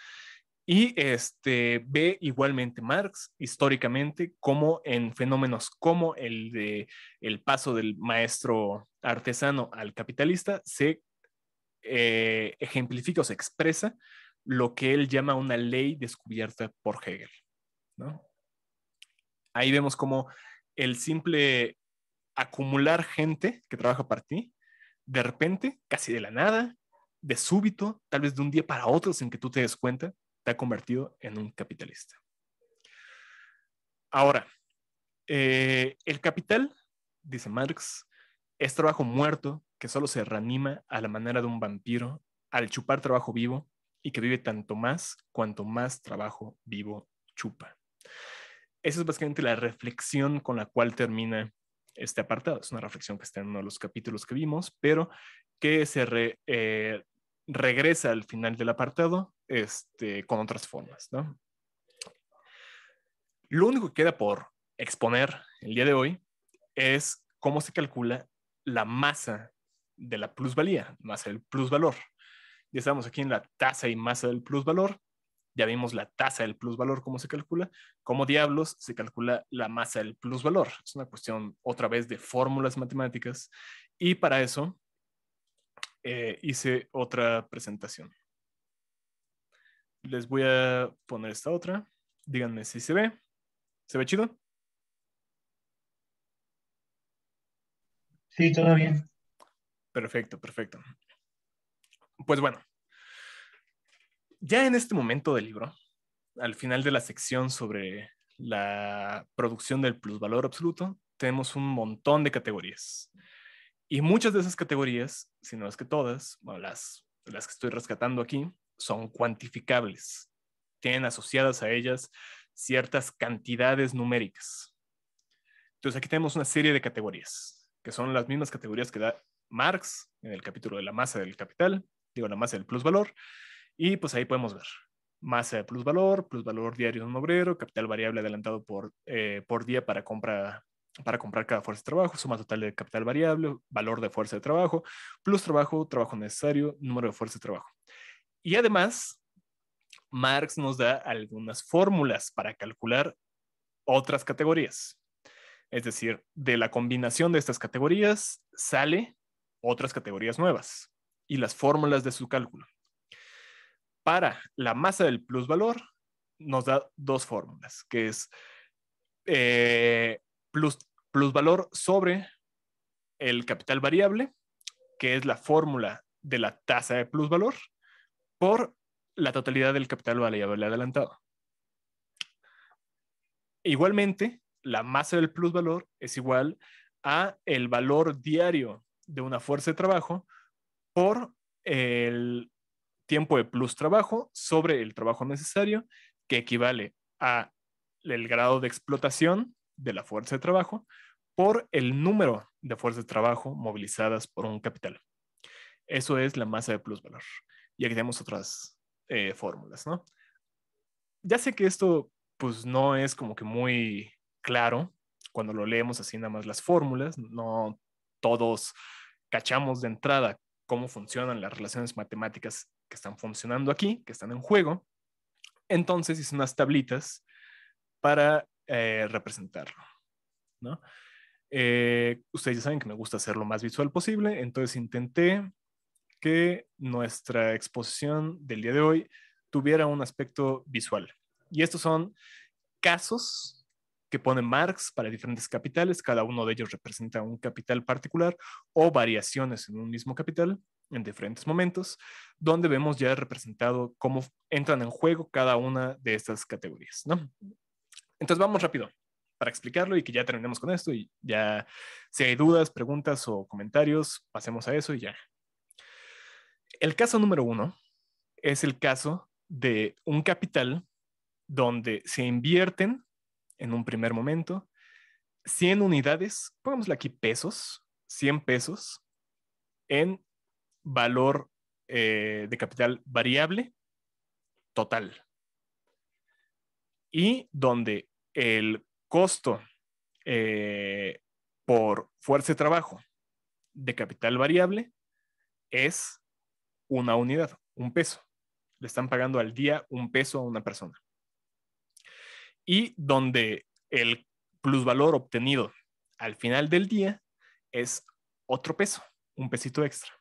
Y ve igualmente Marx históricamente como en fenómenos como el de el paso del maestro artesano al capitalista se ejemplifica o se expresa lo que él llama una ley descubierta por Hegel, ¿no? Ahí vemos como el simple acumular gente que trabaja para ti, de repente, casi de la nada, de súbito, tal vez de un día para otro sin que tú te des cuenta, te ha convertido en un capitalista. Ahora, El capital, dice Marx, es trabajo muerto que solo se reanima a la manera de un vampiro al chupar trabajo vivo y que vive tanto más cuanto más trabajo vivo chupa. Esa es básicamente la reflexión con la cual termina este apartado. Es una reflexión que está en uno de los capítulos que vimos, pero que regresa al final del apartado con otras formas, ¿no? Lo único que queda por exponer el día de hoy es cómo se calcula la masa de la plusvalía, masa del plusvalor. Ya estamos aquí en la tasa y masa del plusvalor. Ya vimos la tasa del plusvalor, cómo se calcula. ¿Cómo diablos se calcula la masa del plusvalor? Es una cuestión otra vez de fórmulas matemáticas. Y para eso hice otra presentación. Les voy a poner esta otra. Díganme si se ve. ¿Se ve chido? Sí, todo bien. Perfecto, perfecto. Pues bueno, ya en este momento del libro, al final de la sección sobre la producción del plusvalor absoluto, tenemos un montón de categorías. Y muchas de esas categorías, si no es que todas, bueno, las que estoy rescatando aquí, son cuantificables. Tienen asociadas a ellas ciertas cantidades numéricas. Entonces aquí tenemos una serie de categorías, que son las mismas categorías que da Marx en el capítulo de la masa del capital, digo, la masa del plusvalor, y pues ahí podemos ver masa de plusvalor, plusvalor diario de un obrero, capital variable adelantado por día para comprar cada fuerza de trabajo, suma total de capital variable, valor de fuerza de trabajo, plus trabajo, trabajo necesario, número de fuerza de trabajo. Y además, Marx nos da algunas fórmulas para calcular otras categorías. Es decir, de la combinación de estas categorías sale otras categorías nuevas y las fórmulas de su cálculo. Para la masa del plusvalor nos da dos fórmulas, que es plusvalor sobre el capital variable, que es la fórmula de la tasa de plusvalor, por la totalidad del capital variable adelantado. Igualmente, la masa del plusvalor es igual a el valor diario de una fuerza de trabajo por el tiempo de plus trabajo sobre el trabajo necesario, que equivale a el grado de explotación de la fuerza de trabajo por el número de fuerzas de trabajo movilizadas por un capital. Eso es la masa de plusvalor. Y aquí tenemos otras fórmulas, ¿no? Ya sé que esto pues no es como que muy claro cuando lo leemos así nada más las fórmulas, no todos cachamos de entrada cómo funcionan las relaciones matemáticas que están funcionando aquí, que están en juego. Entonces hice unas tablitas para representarlo, ¿no? Ustedes ya saben que me gusta hacer lo más visual posible, entonces intenté que nuestra exposición del día de hoy tuviera un aspecto visual. Y estos son casos que pone Marx para diferentes capitales, cada uno de ellos representa un capital particular o variaciones en un mismo capital en diferentes momentos, donde vemos ya representado cómo entran en juego cada una de estas categorías, ¿no? Entonces vamos rápido para explicarlo y que ya terminemos con esto y ya si hay dudas, preguntas o comentarios, pasemos a eso y ya. El caso número 1 es el caso de un capital donde se invierten en un primer momento 100 unidades, pongámosle aquí pesos, 100 pesos en valor de capital variable total. Y donde el costo por fuerza de trabajo de capital variable es una unidad, un peso. Le están pagando al día un peso a una persona. Y donde el plusvalor obtenido al final del día es otro peso, un pesito extra.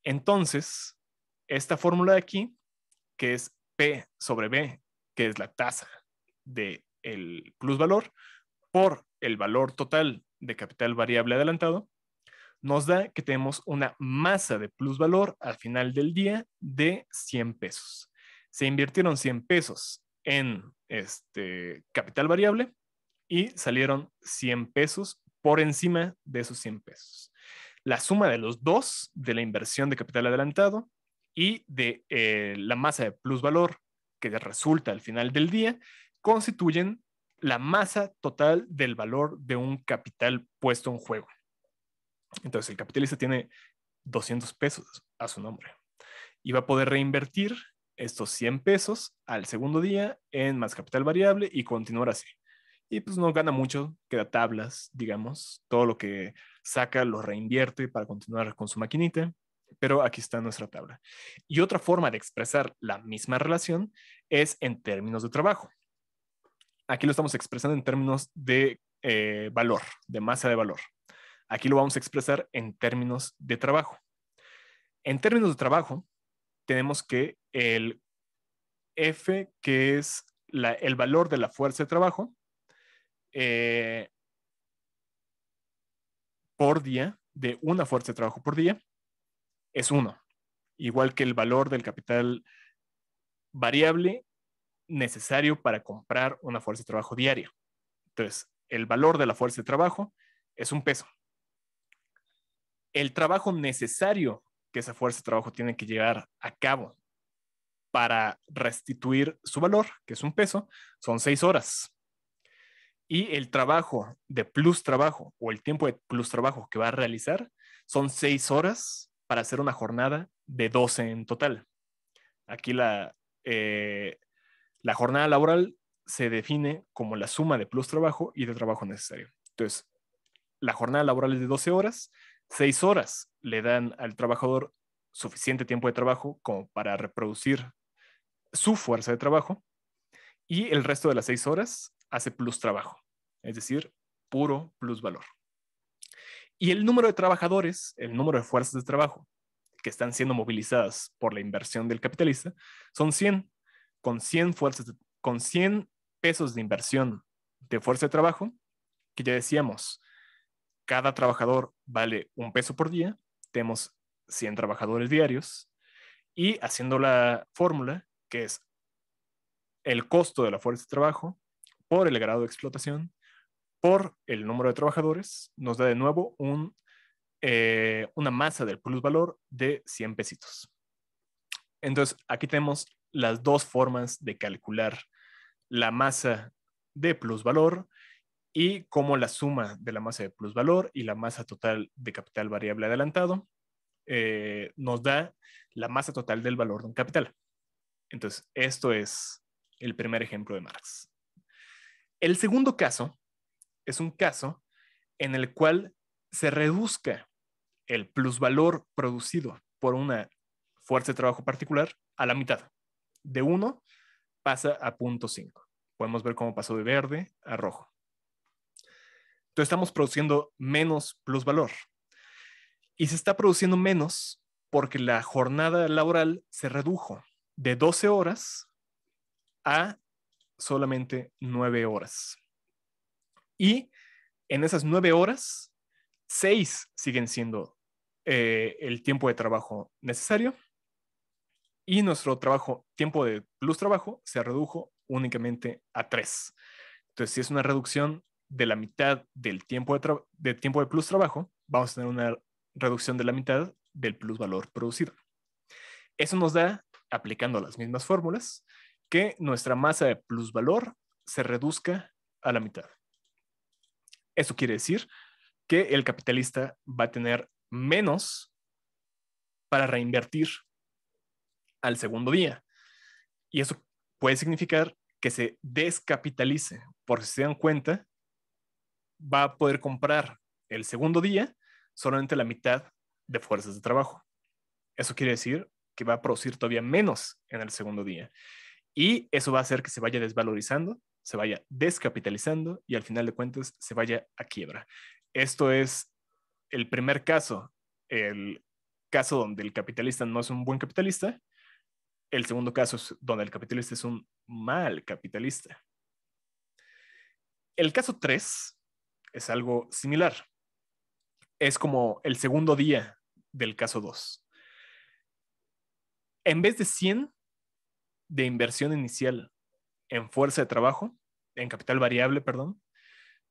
Entonces, esta fórmula de aquí, que es P sobre B, que es la tasa del plusvalor, por el valor total de capital variable adelantado, nos da que tenemos una masa de plusvalor al final del día de 100 pesos. Se invirtieron 100 pesos en capital variable y salieron 100 pesos por encima de esos 100 pesos. La suma de los dos, de la inversión de capital adelantado y de la masa de plusvalor que resulta al final del día, constituyen la masa total del valor de un capital puesto en juego. Entonces, el capitalista tiene 200 pesos a su nombre y va a poder reinvertir estos 100 pesos al segundo día en más capital variable y continuar así. Y pues no gana mucho, queda tablas, digamos, todo lo que saca lo reinvierte para continuar con su maquinita, pero aquí está nuestra tabla. Y otra forma de expresar la misma relación es en términos de trabajo. Aquí lo estamos expresando en términos de valor, de masa de valor. Aquí lo vamos a expresar en términos de trabajo. En términos de trabajo, tenemos que el F, que es el valor de la fuerza de trabajo, por día, de una fuerza de trabajo por día, es 1. Igual que el valor del capital variable necesario para comprar una fuerza de trabajo diaria. Entonces, el valor de la fuerza de trabajo es 1 peso. El trabajo necesario que esa fuerza de trabajo tiene que llevar a cabo para restituir su valor, que es 1 peso, son 6 horas. Y el trabajo de plus trabajo o el tiempo de plus trabajo que va a realizar son 6 horas para hacer una jornada de 12 en total. Aquí la jornada laboral se define como la suma de plus trabajo y de trabajo necesario. Entonces, la jornada laboral es de 12 horas, 6 horas le dan al trabajador suficiente tiempo de trabajo como para reproducir su fuerza de trabajo y el resto de las 6 horas hace plus trabajo, es decir, puro plus valor. Y el número de trabajadores, el número de fuerzas de trabajo que están siendo movilizadas por la inversión del capitalista son 100, con 100 con 100 pesos de inversión de fuerza de trabajo, que ya decíamos, cada trabajador vale 1 peso por día, tenemos 100 trabajadores diarios, y haciendo la fórmula, que es el costo de la fuerza de trabajo por el grado de explotación, por el número de trabajadores, nos da de nuevo una masa del plusvalor de 100 pesitos. Entonces, aquí tenemos las dos formas de calcular la masa de plusvalor y cómo la suma de la masa de plusvalor y la masa total de capital variable adelantado nos da la masa total del valor de un capital. Entonces, esto es el primer ejemplo de Marx. El segundo caso es un caso en el cual se reduzca el plusvalor producido por una fuerza de trabajo particular a la mitad. De 1 pasa a 0.5. Podemos ver cómo pasó de verde a rojo. Entonces estamos produciendo menos plusvalor. Y se está produciendo menos porque la jornada laboral se redujo de 12 horas a solamente 9 horas. Y en esas 9 horas, 6 siguen siendo el tiempo de trabajo necesario y nuestro tiempo de plus trabajo se redujo únicamente a 3. Entonces, si es una reducción de la mitad del tiempo de plus trabajo, vamos a tener una reducción de la mitad del plus valor producido. Eso nos da, aplicando las mismas fórmulas, que nuestra masa de plus valor se reduzca a la mitad. Eso quiere decir que el capitalista va a tener menos para reinvertir al segundo día. Y eso puede significar que se descapitalice, porque si se dan cuenta, va a poder comprar el segundo día solamente la mitad de fuerzas de trabajo. Eso quiere decir que va a producir todavía menos en el segundo día. Y eso va a hacer que se vaya desvalorizando, se vaya descapitalizando y al final de cuentas se vaya a quiebra. Esto es el primer caso, el caso donde el capitalista no es un buen capitalista. El segundo caso es donde el capitalista es un mal capitalista. El caso 3 es algo similar. Es como el segundo día del caso 2. En vez de 100 de inversión inicial en fuerza de trabajo, en capital variable, perdón,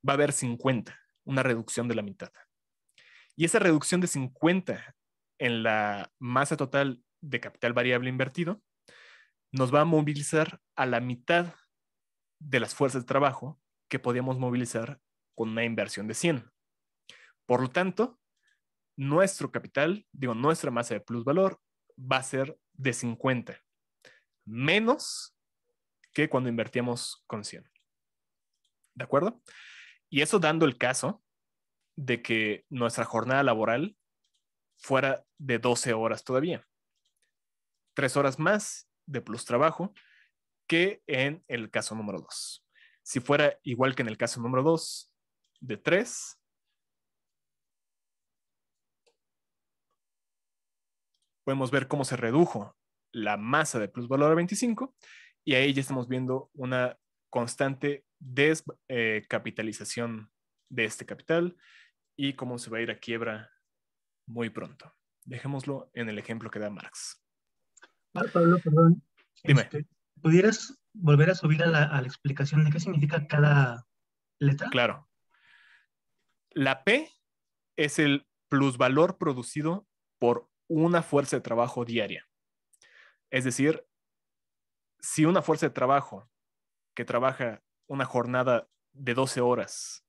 va a haber 50, una reducción de la mitad. Y esa reducción de 50 en la masa total de capital variable invertido nos va a movilizar a la mitad de las fuerzas de trabajo que podíamos movilizar con una inversión de 100. Por lo tanto, nuestro capital, nuestra masa de plusvalor va a ser de 50, menos que cuando invertíamos con 100. ¿De acuerdo? Y eso dando el caso de que nuestra jornada laboral fuera de 12 horas todavía. 3 horas más de plus trabajo que en el caso número 2. Si fuera igual que en el caso número 2, de 3, podemos ver cómo se redujo la masa de plusvalor a 25 y ahí ya estamos viendo una constante descapitalización de este capital y cómo se va a ir a quiebra muy pronto. Dejémoslo en el ejemplo que da Marx. Pablo, perdón. Dime. ¿Pudieras volver a subir a la explicación de qué significa cada letra? Claro. La P es el plusvalor producido por una fuerza de trabajo diaria. Es decir, si una fuerza de trabajo que trabaja una jornada de 12 horas,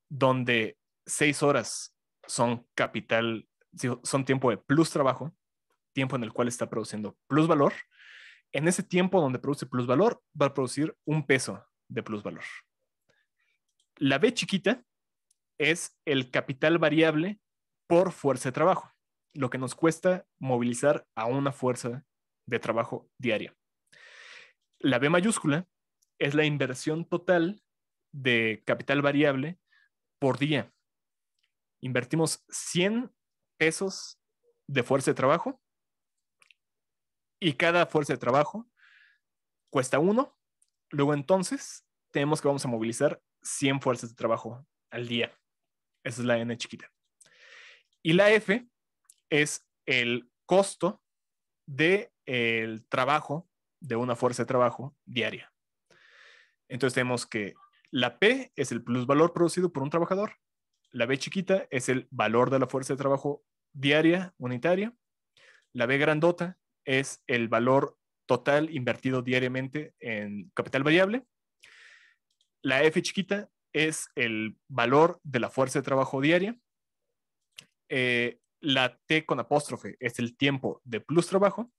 donde 6 horas son capital, son tiempo de plus trabajo, tiempo en el cual está produciendo plusvalor, en ese tiempo donde produce plusvalor va a producir un peso de plusvalor. La B chiquita es el capital variable por fuerza de trabajo, lo que nos cuesta movilizar a una fuerza de trabajo diaria. La B mayúscula es la inversión total de capital variable por día. Invertimos 100 pesos de fuerza de trabajo y cada fuerza de trabajo cuesta 1. Luego entonces tenemos que vamos a movilizar 100 fuerzas de trabajo al día. Esa es la N chiquita. Y la F es el costo del trabajo de una fuerza de trabajo diaria. Entonces tenemos que la P es el plusvalor producido por un trabajador, la B chiquita es el valor de la fuerza de trabajo diaria unitaria, la B grandota es el valor total invertido diariamente en capital variable, la F chiquita es el valor de la fuerza de trabajo diaria, la T con apóstrofe es el tiempo de plus trabajo,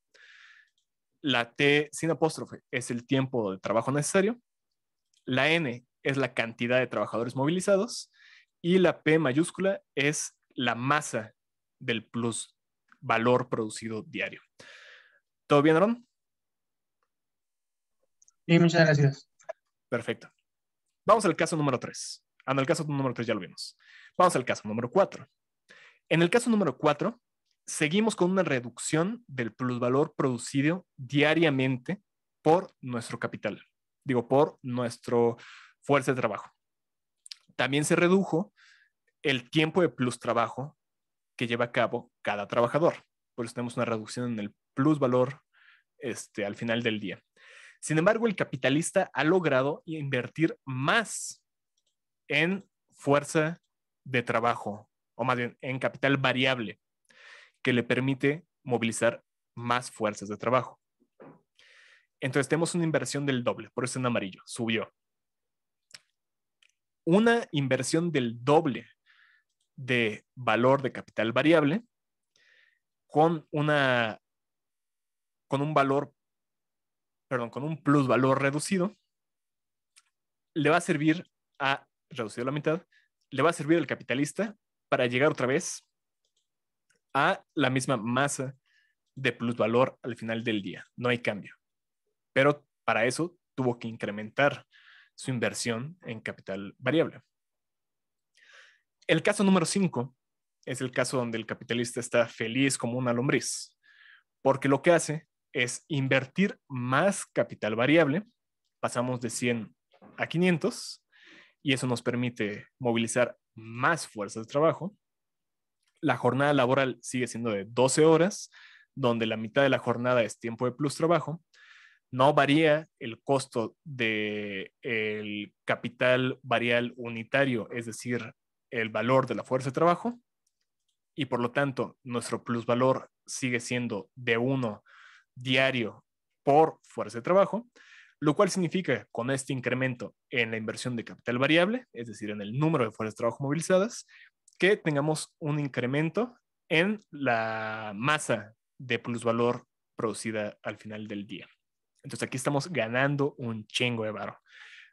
la T sin apóstrofe es el tiempo de trabajo necesario, la N es la cantidad de trabajadores movilizados y la P mayúscula es la masa del plus valor producido diario. ¿Todo bien, Aaron? Sí, muchas gracias. Perfecto. Vamos al caso número 3. En el caso número 3 ya lo vimos. Vamos al caso número 4. En el caso número 4, seguimos con una reducción del plusvalor producido diariamente por nuestro capital. Por nuestro fuerza de trabajo. También se redujo el tiempo de plus trabajo que lleva a cabo cada trabajador. Por eso tenemos una reducción en el plusvalor al final del día. Sin embargo, el capitalista ha logrado invertir más en fuerza de trabajo, o más bien en capital variable, que le permite movilizar más fuerzas de trabajo. Entonces tenemos una inversión del doble, por eso en amarillo, subió. Una inversión del doble de valor de capital variable con un plusvalor reducido, le va a servir reducido la mitad, le va a servir al capitalista para llegar otra vez a la misma masa de plusvalor al final del día. No hay cambio. Pero para eso tuvo que incrementar su inversión en capital variable. El caso número 5 es el caso donde el capitalista está feliz como una lombriz, porque lo que hace es invertir más capital variable, pasamos de 100 a 500, y eso nos permite movilizar más fuerzas de trabajo. La jornada laboral sigue siendo de 12 horas, donde la mitad de la jornada es tiempo de plus trabajo, No varía el costo del capital varial unitario, es decir, el valor de la fuerza de trabajo, y por lo tanto nuestro plusvalor sigue siendo de 1 diario por fuerza de trabajo, lo cual significa con este incremento en la inversión de capital variable, es decir, en el número de fuerzas de trabajo movilizadas, que tengamos un incremento en la masa de plusvalor producida al final del día. Entonces aquí estamos ganando un chingo de varo.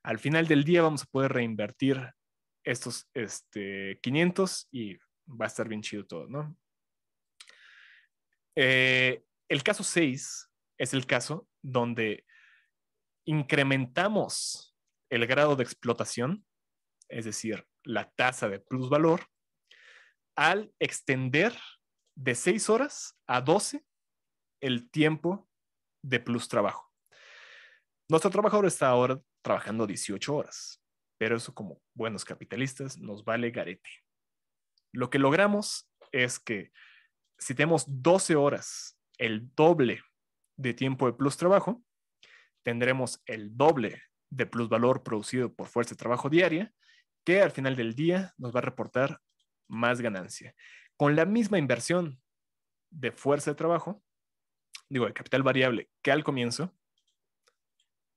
Al final del día vamos a poder reinvertir estos 500 y va a estar bien chido todo, ¿no? El caso 6 es el caso donde incrementamos el grado de explotación, es decir, la tasa de plusvalor, al extender de 6 horas a 12 el tiempo de plus trabajo. Nuestro trabajador está ahora trabajando 18 horas, pero eso como buenos capitalistas nos vale garete. Lo que logramos es que si tenemos 12 horas, el doble de tiempo de plus trabajo, tendremos el doble de plusvalor producido por fuerza de trabajo diaria, que al final del día nos va a reportar más ganancia. Con la misma inversión de fuerza de trabajo, digo, de capital variable que al comienzo,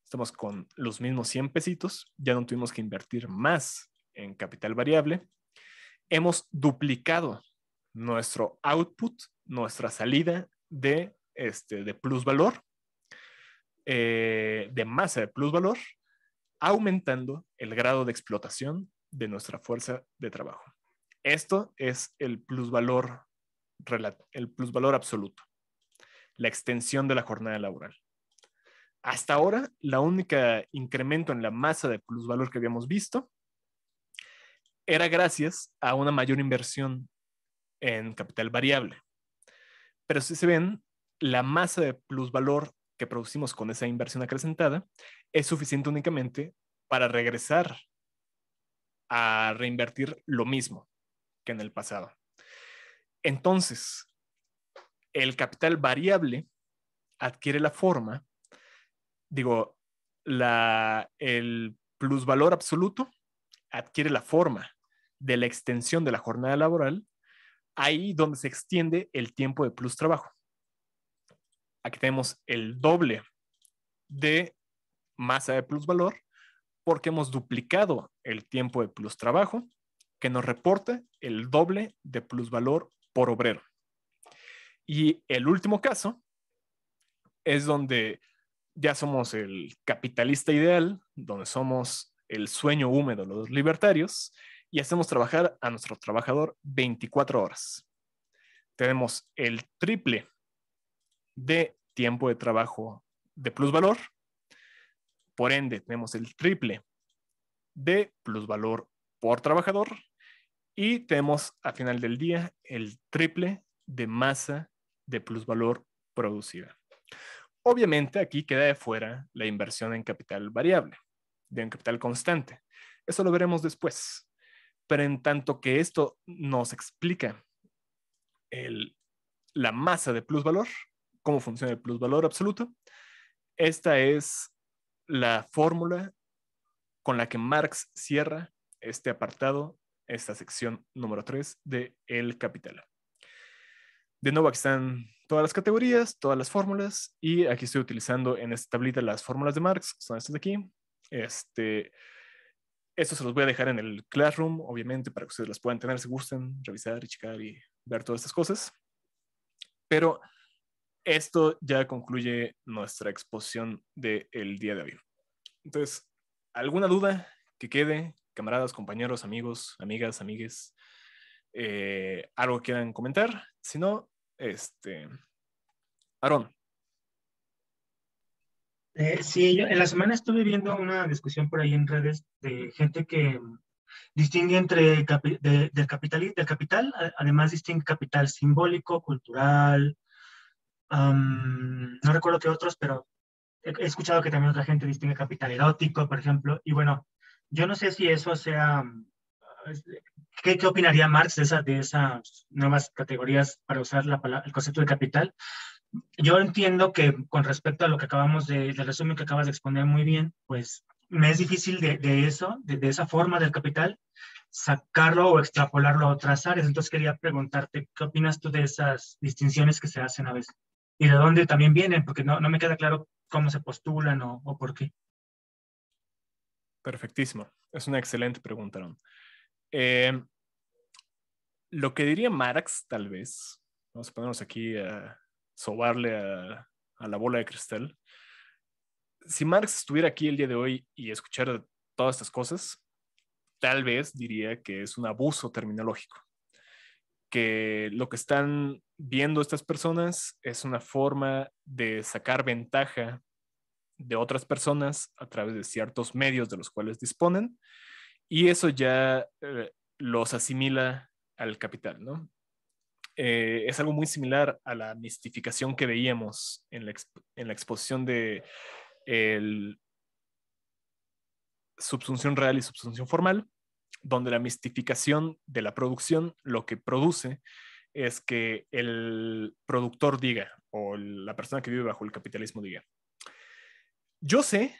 estamos con los mismos 100 pesitos, ya no tuvimos que invertir más en capital variable. Hemos duplicado nuestro output, nuestra salida de plusvalor, de masa de plusvalor, aumentando el grado de explotación de nuestra fuerza de trabajo. Esto es el plusvalor absoluto, la extensión de la jornada laboral. Hasta ahora, la única incremento en la masa de plusvalor que habíamos visto era gracias a una mayor inversión en capital variable. Pero si se ven, la masa de plusvalor que producimos con esa inversión acrecentada es suficiente únicamente para regresar a reinvertir lo mismo que en el pasado. Entonces, el capital variable adquiere la forma, el plusvalor absoluto adquiere la forma de la extensión de la jornada laboral, ahí donde se extiende el tiempo de plus trabajo. Aquí tenemos el doble de masa de plusvalor porque hemos duplicado el tiempo de plus trabajo, que nos reporta el doble de plusvalor por obrero. Y el último caso es donde ya somos el capitalista ideal, donde somos el sueño húmedo de los libertarios y hacemos trabajar a nuestro trabajador 24 horas. Tenemos el triple de tiempo de trabajo de plusvalor, por ende tenemos el triple de plusvalor por trabajador y tenemos al final del día el triple de masa de plusvalor producida. Obviamente aquí queda de fuera la inversión en capital variable, en capital constante. Eso lo veremos después. Pero en tanto que esto nos explica la masa de plusvalor, cómo funciona el plusvalor absoluto, esta es la fórmula con la que Marx cierra este apartado, esta sección número 3 de El Capital. De nuevo, aquí están todas las categorías, todas las fórmulas, y aquí estoy utilizando en esta tablita las fórmulas de Marx, que son estas de aquí. Esto se los voy a dejar en el Classroom, obviamente, para que ustedes las puedan tener si gustan, revisar y checar y ver todas estas cosas. Pero esto ya concluye nuestra exposición del día de hoy. Entonces, ¿alguna duda que quede, camaradas, compañeros, amigos, amigas, amigues? ¿Algo que quieran comentar? Si no, Aarón. Sí, yo en la semana estuve viendo una discusión por ahí en redes de gente que distingue entre del capital, además distingue capital simbólico, cultural, no recuerdo qué otros, pero he escuchado que también otra gente distingue capital erótico, por ejemplo, y bueno, yo no sé si eso sea, ¿qué opinaría Marx de esas nuevas categorías para usar el concepto de capital? Yo entiendo que con respecto a lo que del resumen que acabas de exponer muy bien, pues me es difícil de eso, de esa forma del capital, sacarlo o extrapolarlo a otras áreas. Entonces quería preguntarte, ¿qué opinas tú de esas distinciones que se hacen a veces? ¿Y de dónde también vienen? Porque no me queda claro cómo se postulan o por qué. Perfectísimo. Es una excelente pregunta, Aaron. Eh, lo que diría Marx, tal vez, vamos a ponernos aquí a sobarle a la bola de cristal. Si Marx estuviera aquí el día de hoy y escuchara todas estas cosas, tal vez diría que es un abuso terminológico, que lo que están viendo estas personas es una forma de sacar ventaja de otras personas a través de ciertos medios de los cuales disponen, y eso ya los asimila al capital, ¿no? Es algo muy similar a la mistificación que veíamos en la exposición de el subsunción real y subsunción formal, donde la mistificación de la producción lo que produce es que el productor diga, o la persona que vive bajo el capitalismo diga, yo sé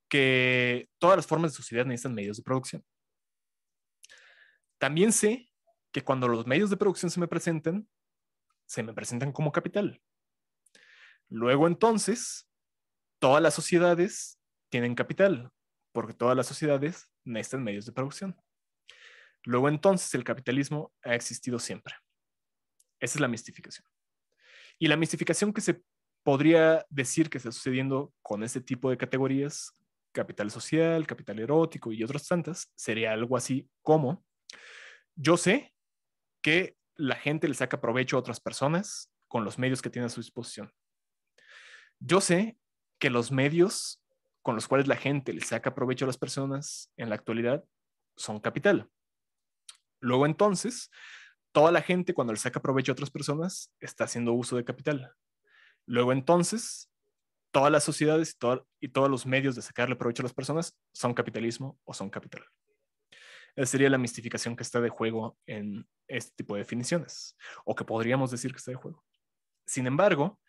que todas las formas de sociedad necesitan medios de producción. También sé que cuando los medios de producción se me presentan como capital. Luego entonces, todas las sociedades tienen capital, porque todas las sociedades necesitan medios de producción. Luego entonces, el capitalismo ha existido siempre. Esa es la mistificación. Y la mistificación que se podría decir que está sucediendo con este tipo de categorías, capital social, capital erótico y otras tantas, sería algo así como, yo sé que la gente le saca provecho a otras personas con los medios que tiene a su disposición. Yo sé que los medios con los cuales la gente le saca provecho a las personas en la actualidad son capital. Luego entonces, toda la gente cuando le saca provecho a otras personas está haciendo uso de capital. Luego entonces, todas las sociedades y todos los medios de sacarle provecho a las personas son capitalismo o son capital. Esa sería la mistificación que está de juego en este tipo de definiciones, o que podríamos decir que está de juego. Sin embargo,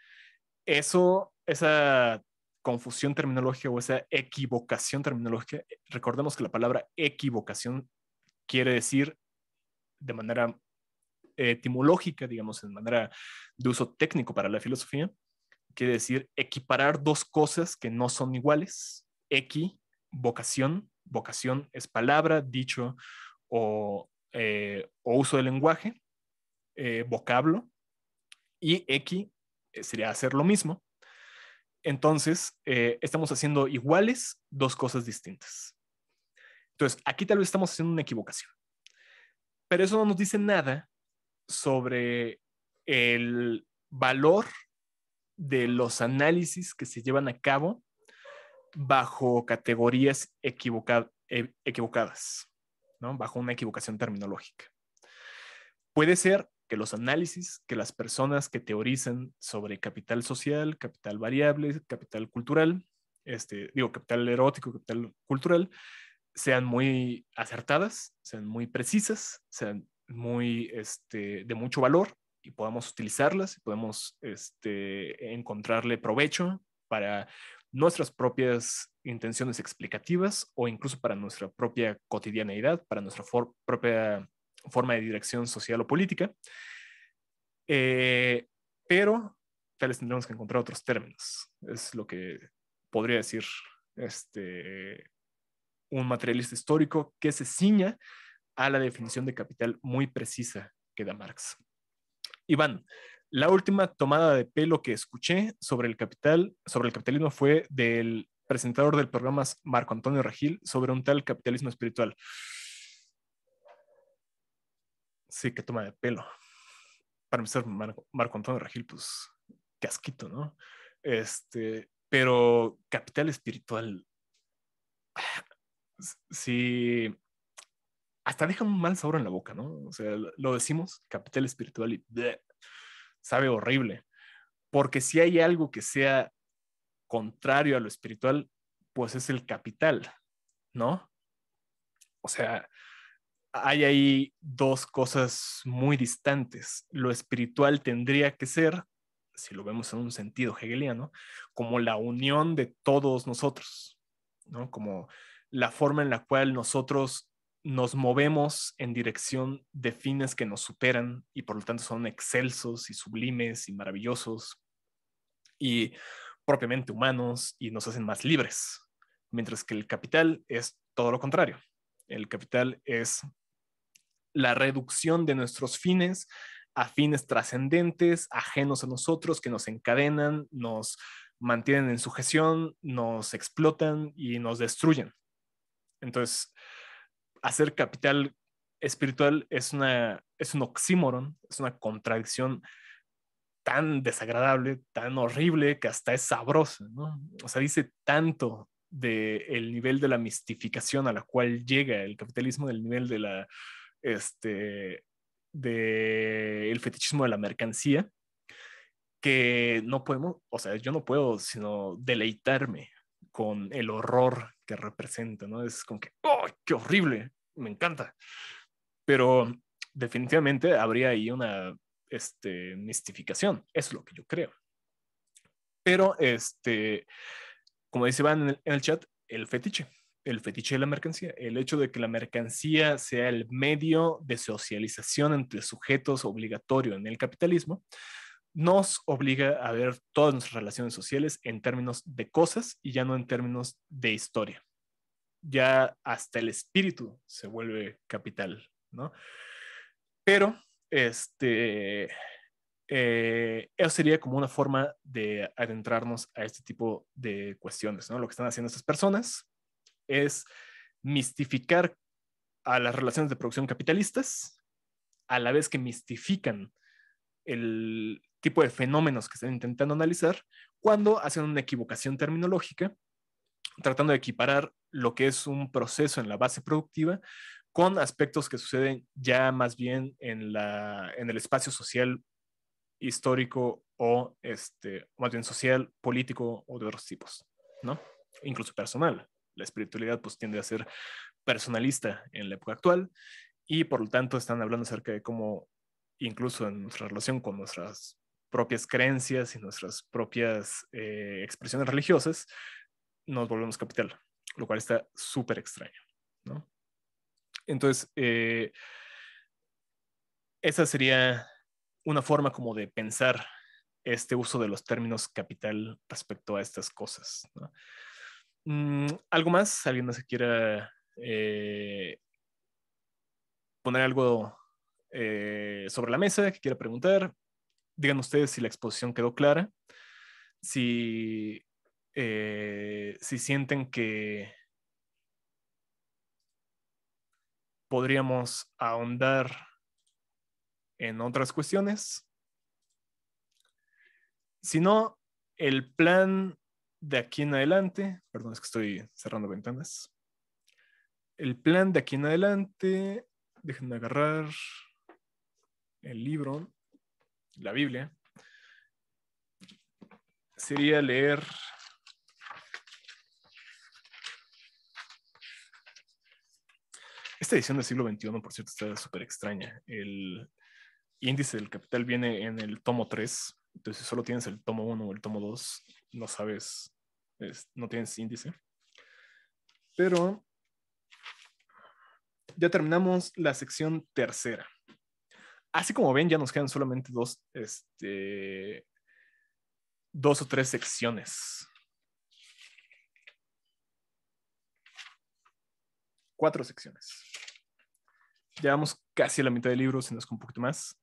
esa confusión terminológica o esa equivocación terminológica, recordemos que la palabra equivocación quiere decir de manera etimológica, digamos, en manera de uso técnico para la filosofía, quiere decir equiparar dos cosas que no son iguales. Equivocación, vocación es palabra, dicho o uso del lenguaje, vocablo, y equi sería hacer lo mismo. Entonces, estamos haciendo iguales dos cosas distintas. Entonces, aquí tal vez estamos haciendo una equivocación, pero eso no nos dice nada sobre el valor de los análisis que se llevan a cabo bajo categorías equivocadas, ¿no? Bajo una equivocación terminológica. Puede ser que los análisis que las personas que teorizan sobre capital social, capital variable, capital cultural, capital erótico, capital cultural, sean muy acertadas, sean muy precisas, sean muy de mucho valor y podamos utilizarlas y podemos encontrarle provecho para nuestras propias intenciones explicativas o incluso para nuestra propia cotidianeidad, para nuestra propia forma de dirección social o política. Pero tal vez tendremos que encontrar otros términos. Es lo que podría decir un materialista histórico que se ciña a la definición de capital muy precisa que da Marx. Iván, la última tomada de pelo que escuché sobre el capitalismo fue del presentador del programa Marco Antonio Regil sobre un tal capitalismo espiritual. Sí, que toma de pelo. Para empezar, Marco Antonio Regil, pues, qué asquito, ¿no? Pero capital espiritual, sí, hasta deja un mal sabor en la boca, ¿no? O sea, lo decimos, capital espiritual y bleh, sabe horrible. Porque si hay algo que sea contrario a lo espiritual, pues es el capital, ¿no? O sea, hay ahí dos cosas muy distantes. Lo espiritual tendría que ser si lo vemos en un sentido hegeliano, como la unión de todos nosotros, ¿no? Como la forma en la cual nosotros nos movemos en dirección de fines que nos superan y por lo tanto son excelsos y sublimes y maravillosos y propiamente humanos y nos hacen más libres, mientras que el capital es todo lo contrario. El capital es la reducción de nuestros fines a fines trascendentes, ajenos a nosotros, que nos encadenan, nos mantienen en sujeción, nos explotan y nos destruyen. Entonces, hacer capital espiritual es un oxímoron, es una contradicción tan desagradable, tan horrible, que hasta es sabrosa, ¿no? O sea, dice tanto del nivel de la mistificación a la cual llega el capitalismo, del nivel de la, el fetichismo de la mercancía, que no podemos, o sea, yo no puedo sino deleitarme con el horror que representa, ¿no? Es como que, ¡oh, qué horrible! Me encanta. Pero definitivamente habría ahí una mistificación, eso es lo que yo creo. Pero, como dice Iván en el chat, el fetiche de la mercancía, el hecho de que la mercancía sea el medio de socialización entre sujetos obligatorio en el capitalismo, nos obliga a ver todas nuestras relaciones sociales en términos de cosas y ya no en términos de historia. Ya hasta el espíritu se vuelve capital, ¿no? Pero, eso sería como una forma de adentrarnos a este tipo de cuestiones, ¿no? Lo que están haciendo estas personas es mistificar a las relaciones de producción capitalistas, a la vez que mistifican el tipo de fenómenos que están intentando analizar, cuando hacen una equivocación terminológica, tratando de equiparar lo que es un proceso en la base productiva con aspectos que suceden ya más bien en el espacio social histórico o más bien social, político o de otros tipos, ¿no? Incluso personal. La espiritualidad pues tiende a ser personalista en la época actual y por lo tanto están hablando acerca de cómo incluso en nuestra relación con nuestras propias creencias y nuestras propias expresiones religiosas nos volvemos capital, lo cual está súper extraño, ¿no? Entonces, esa sería una forma como de pensar este uso de los términos capital respecto a estas cosas, ¿no? ¿Algo más? ¿Alguien más que quiera poner algo sobre la mesa, que quiera preguntar? Digan ustedes si la exposición quedó clara, si, si sienten que podríamos ahondar en otras cuestiones. Si no, el plan de aquí en adelante, perdón, es que estoy cerrando ventanas. El plan de aquí en adelante, déjenme agarrar el libro, la Biblia, sería leer esta edición del siglo XXI, por cierto, está súper extraña. El índice del capital viene en el tomo 3, entonces si solo tienes el tomo 1 o el tomo 2, no sabes, no tienes índice. Pero ya terminamos la sección tercera. Así como ven, ya nos quedan solamente dos o tres secciones. 4 secciones. Llevamos casi a la mitad del libro, si no es que un poquito más.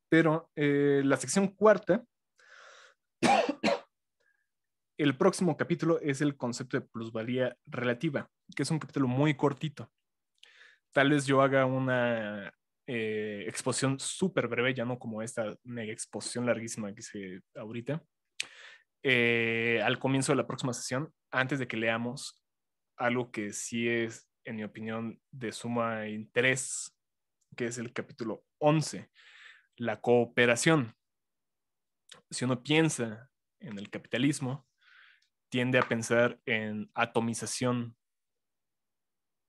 Pero la sección cuarta, el próximo capítulo es el concepto de plusvalía relativa, que es un capítulo muy cortito. Tal vez yo haga una exposición súper breve, ya no como esta mega exposición larguísima que hice ahorita, al comienzo de la próxima sesión, antes de que leamos algo que sí es, en mi opinión, de suma interés, que es el capítulo 11, la cooperación. Si uno piensa en el capitalismo, tiende a pensar en atomización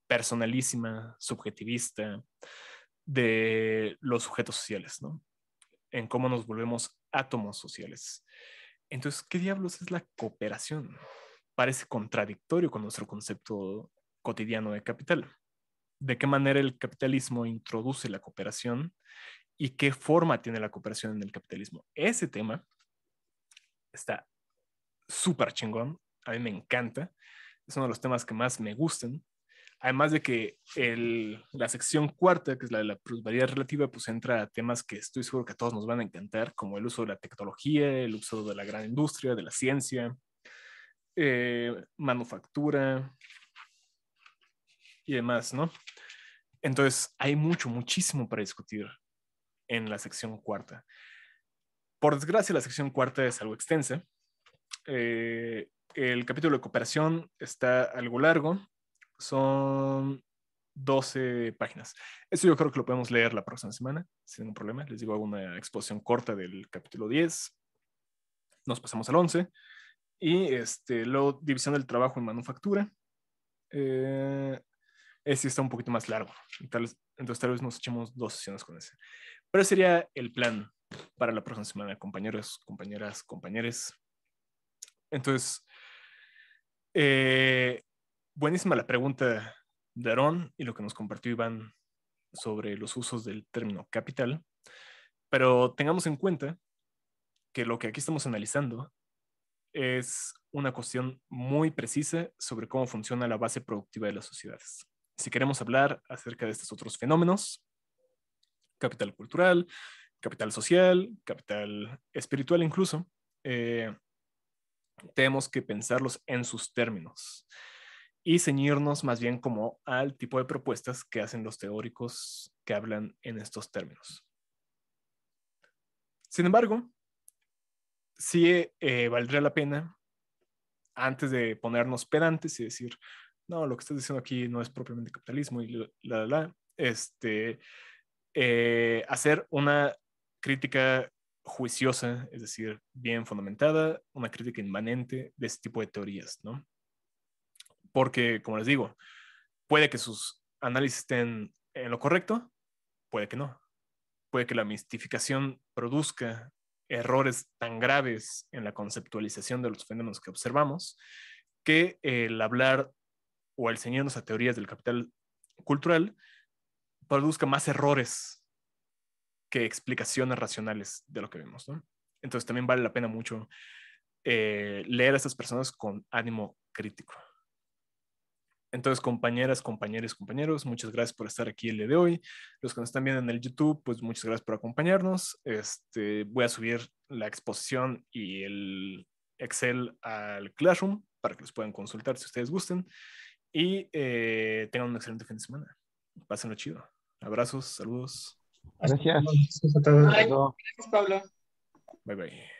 personalísima, subjetivista de los sujetos sociales, ¿no? En cómo nos volvemos átomos sociales. Entonces, ¿qué diablos es la cooperación? Parece contradictorio con nuestro concepto cotidiano de capital. ¿De qué manera el capitalismo introduce la cooperación y qué forma tiene la cooperación en el capitalismo? Ese tema está súper chingón. A mí me encanta. Es uno de los temas que más me gustan. Además de que la sección cuarta, que es la de la plusvalía relativa, pues entra a temas que estoy seguro que a todos nos van a encantar, como el uso de la tecnología, el uso de la gran industria, de la ciencia, manufactura y demás, ¿no? Entonces, hay muchísimo para discutir en la sección cuarta. Por desgracia, la sección cuarta es algo extensa. El capítulo de cooperación está algo largo. Son 12 páginas. Eso yo creo que lo podemos leer la próxima semana, sin ningún problema. Les digo, hago una exposición corta del capítulo 10. Nos pasamos al 11. Y luego, división del trabajo en manufactura. Ese está un poquito más largo. Entonces, tal vez nos echemos 2 sesiones con ese. Pero sería el plan para la próxima semana, compañeros, compañeras, compañeres. Entonces, buenísima la pregunta de Aarón y lo que nos compartió Iván sobre los usos del término capital, pero tengamos en cuenta que lo que aquí estamos analizando es una cuestión muy precisa sobre cómo funciona la base productiva de las sociedades. Si queremos hablar acerca de estos otros fenómenos, capital cultural, capital social, capital espiritual incluso, tenemos que pensarlos en sus términos y ceñirnos más bien como al tipo de propuestas que hacen los teóricos que hablan en estos términos. Sin embargo, sí valdría la pena, antes de ponernos pedantes y decir, no, lo que estás diciendo aquí no es propiamente capitalismo y hacer una crítica juiciosa, es decir, bien fundamentada, una crítica inmanente de este tipo de teorías, ¿no? Porque, como les digo, puede que sus análisis estén en lo correcto, puede que no. Puede que la mistificación produzca errores tan graves en la conceptualización de los fenómenos que observamos que el hablar o el ceñirnos a teorías del capital cultural produzca más errores que explicaciones racionales de lo que vemos, ¿no? Entonces también vale la pena mucho leer a estas personas con ánimo crítico. Entonces, compañeras, compañeros, compañeros, muchas gracias por estar aquí el día de hoy. Los que nos están viendo en el YouTube, pues muchas gracias por acompañarnos. Voy a subir la exposición y el Excel al Classroom para que los puedan consultar si ustedes gusten. Y tengan un excelente fin de semana. Pásenlo chido. Abrazos, saludos. Hasta Gracias. luego. Gracias a todos. Hasta luego. Gracias, Pablo. Bye bye.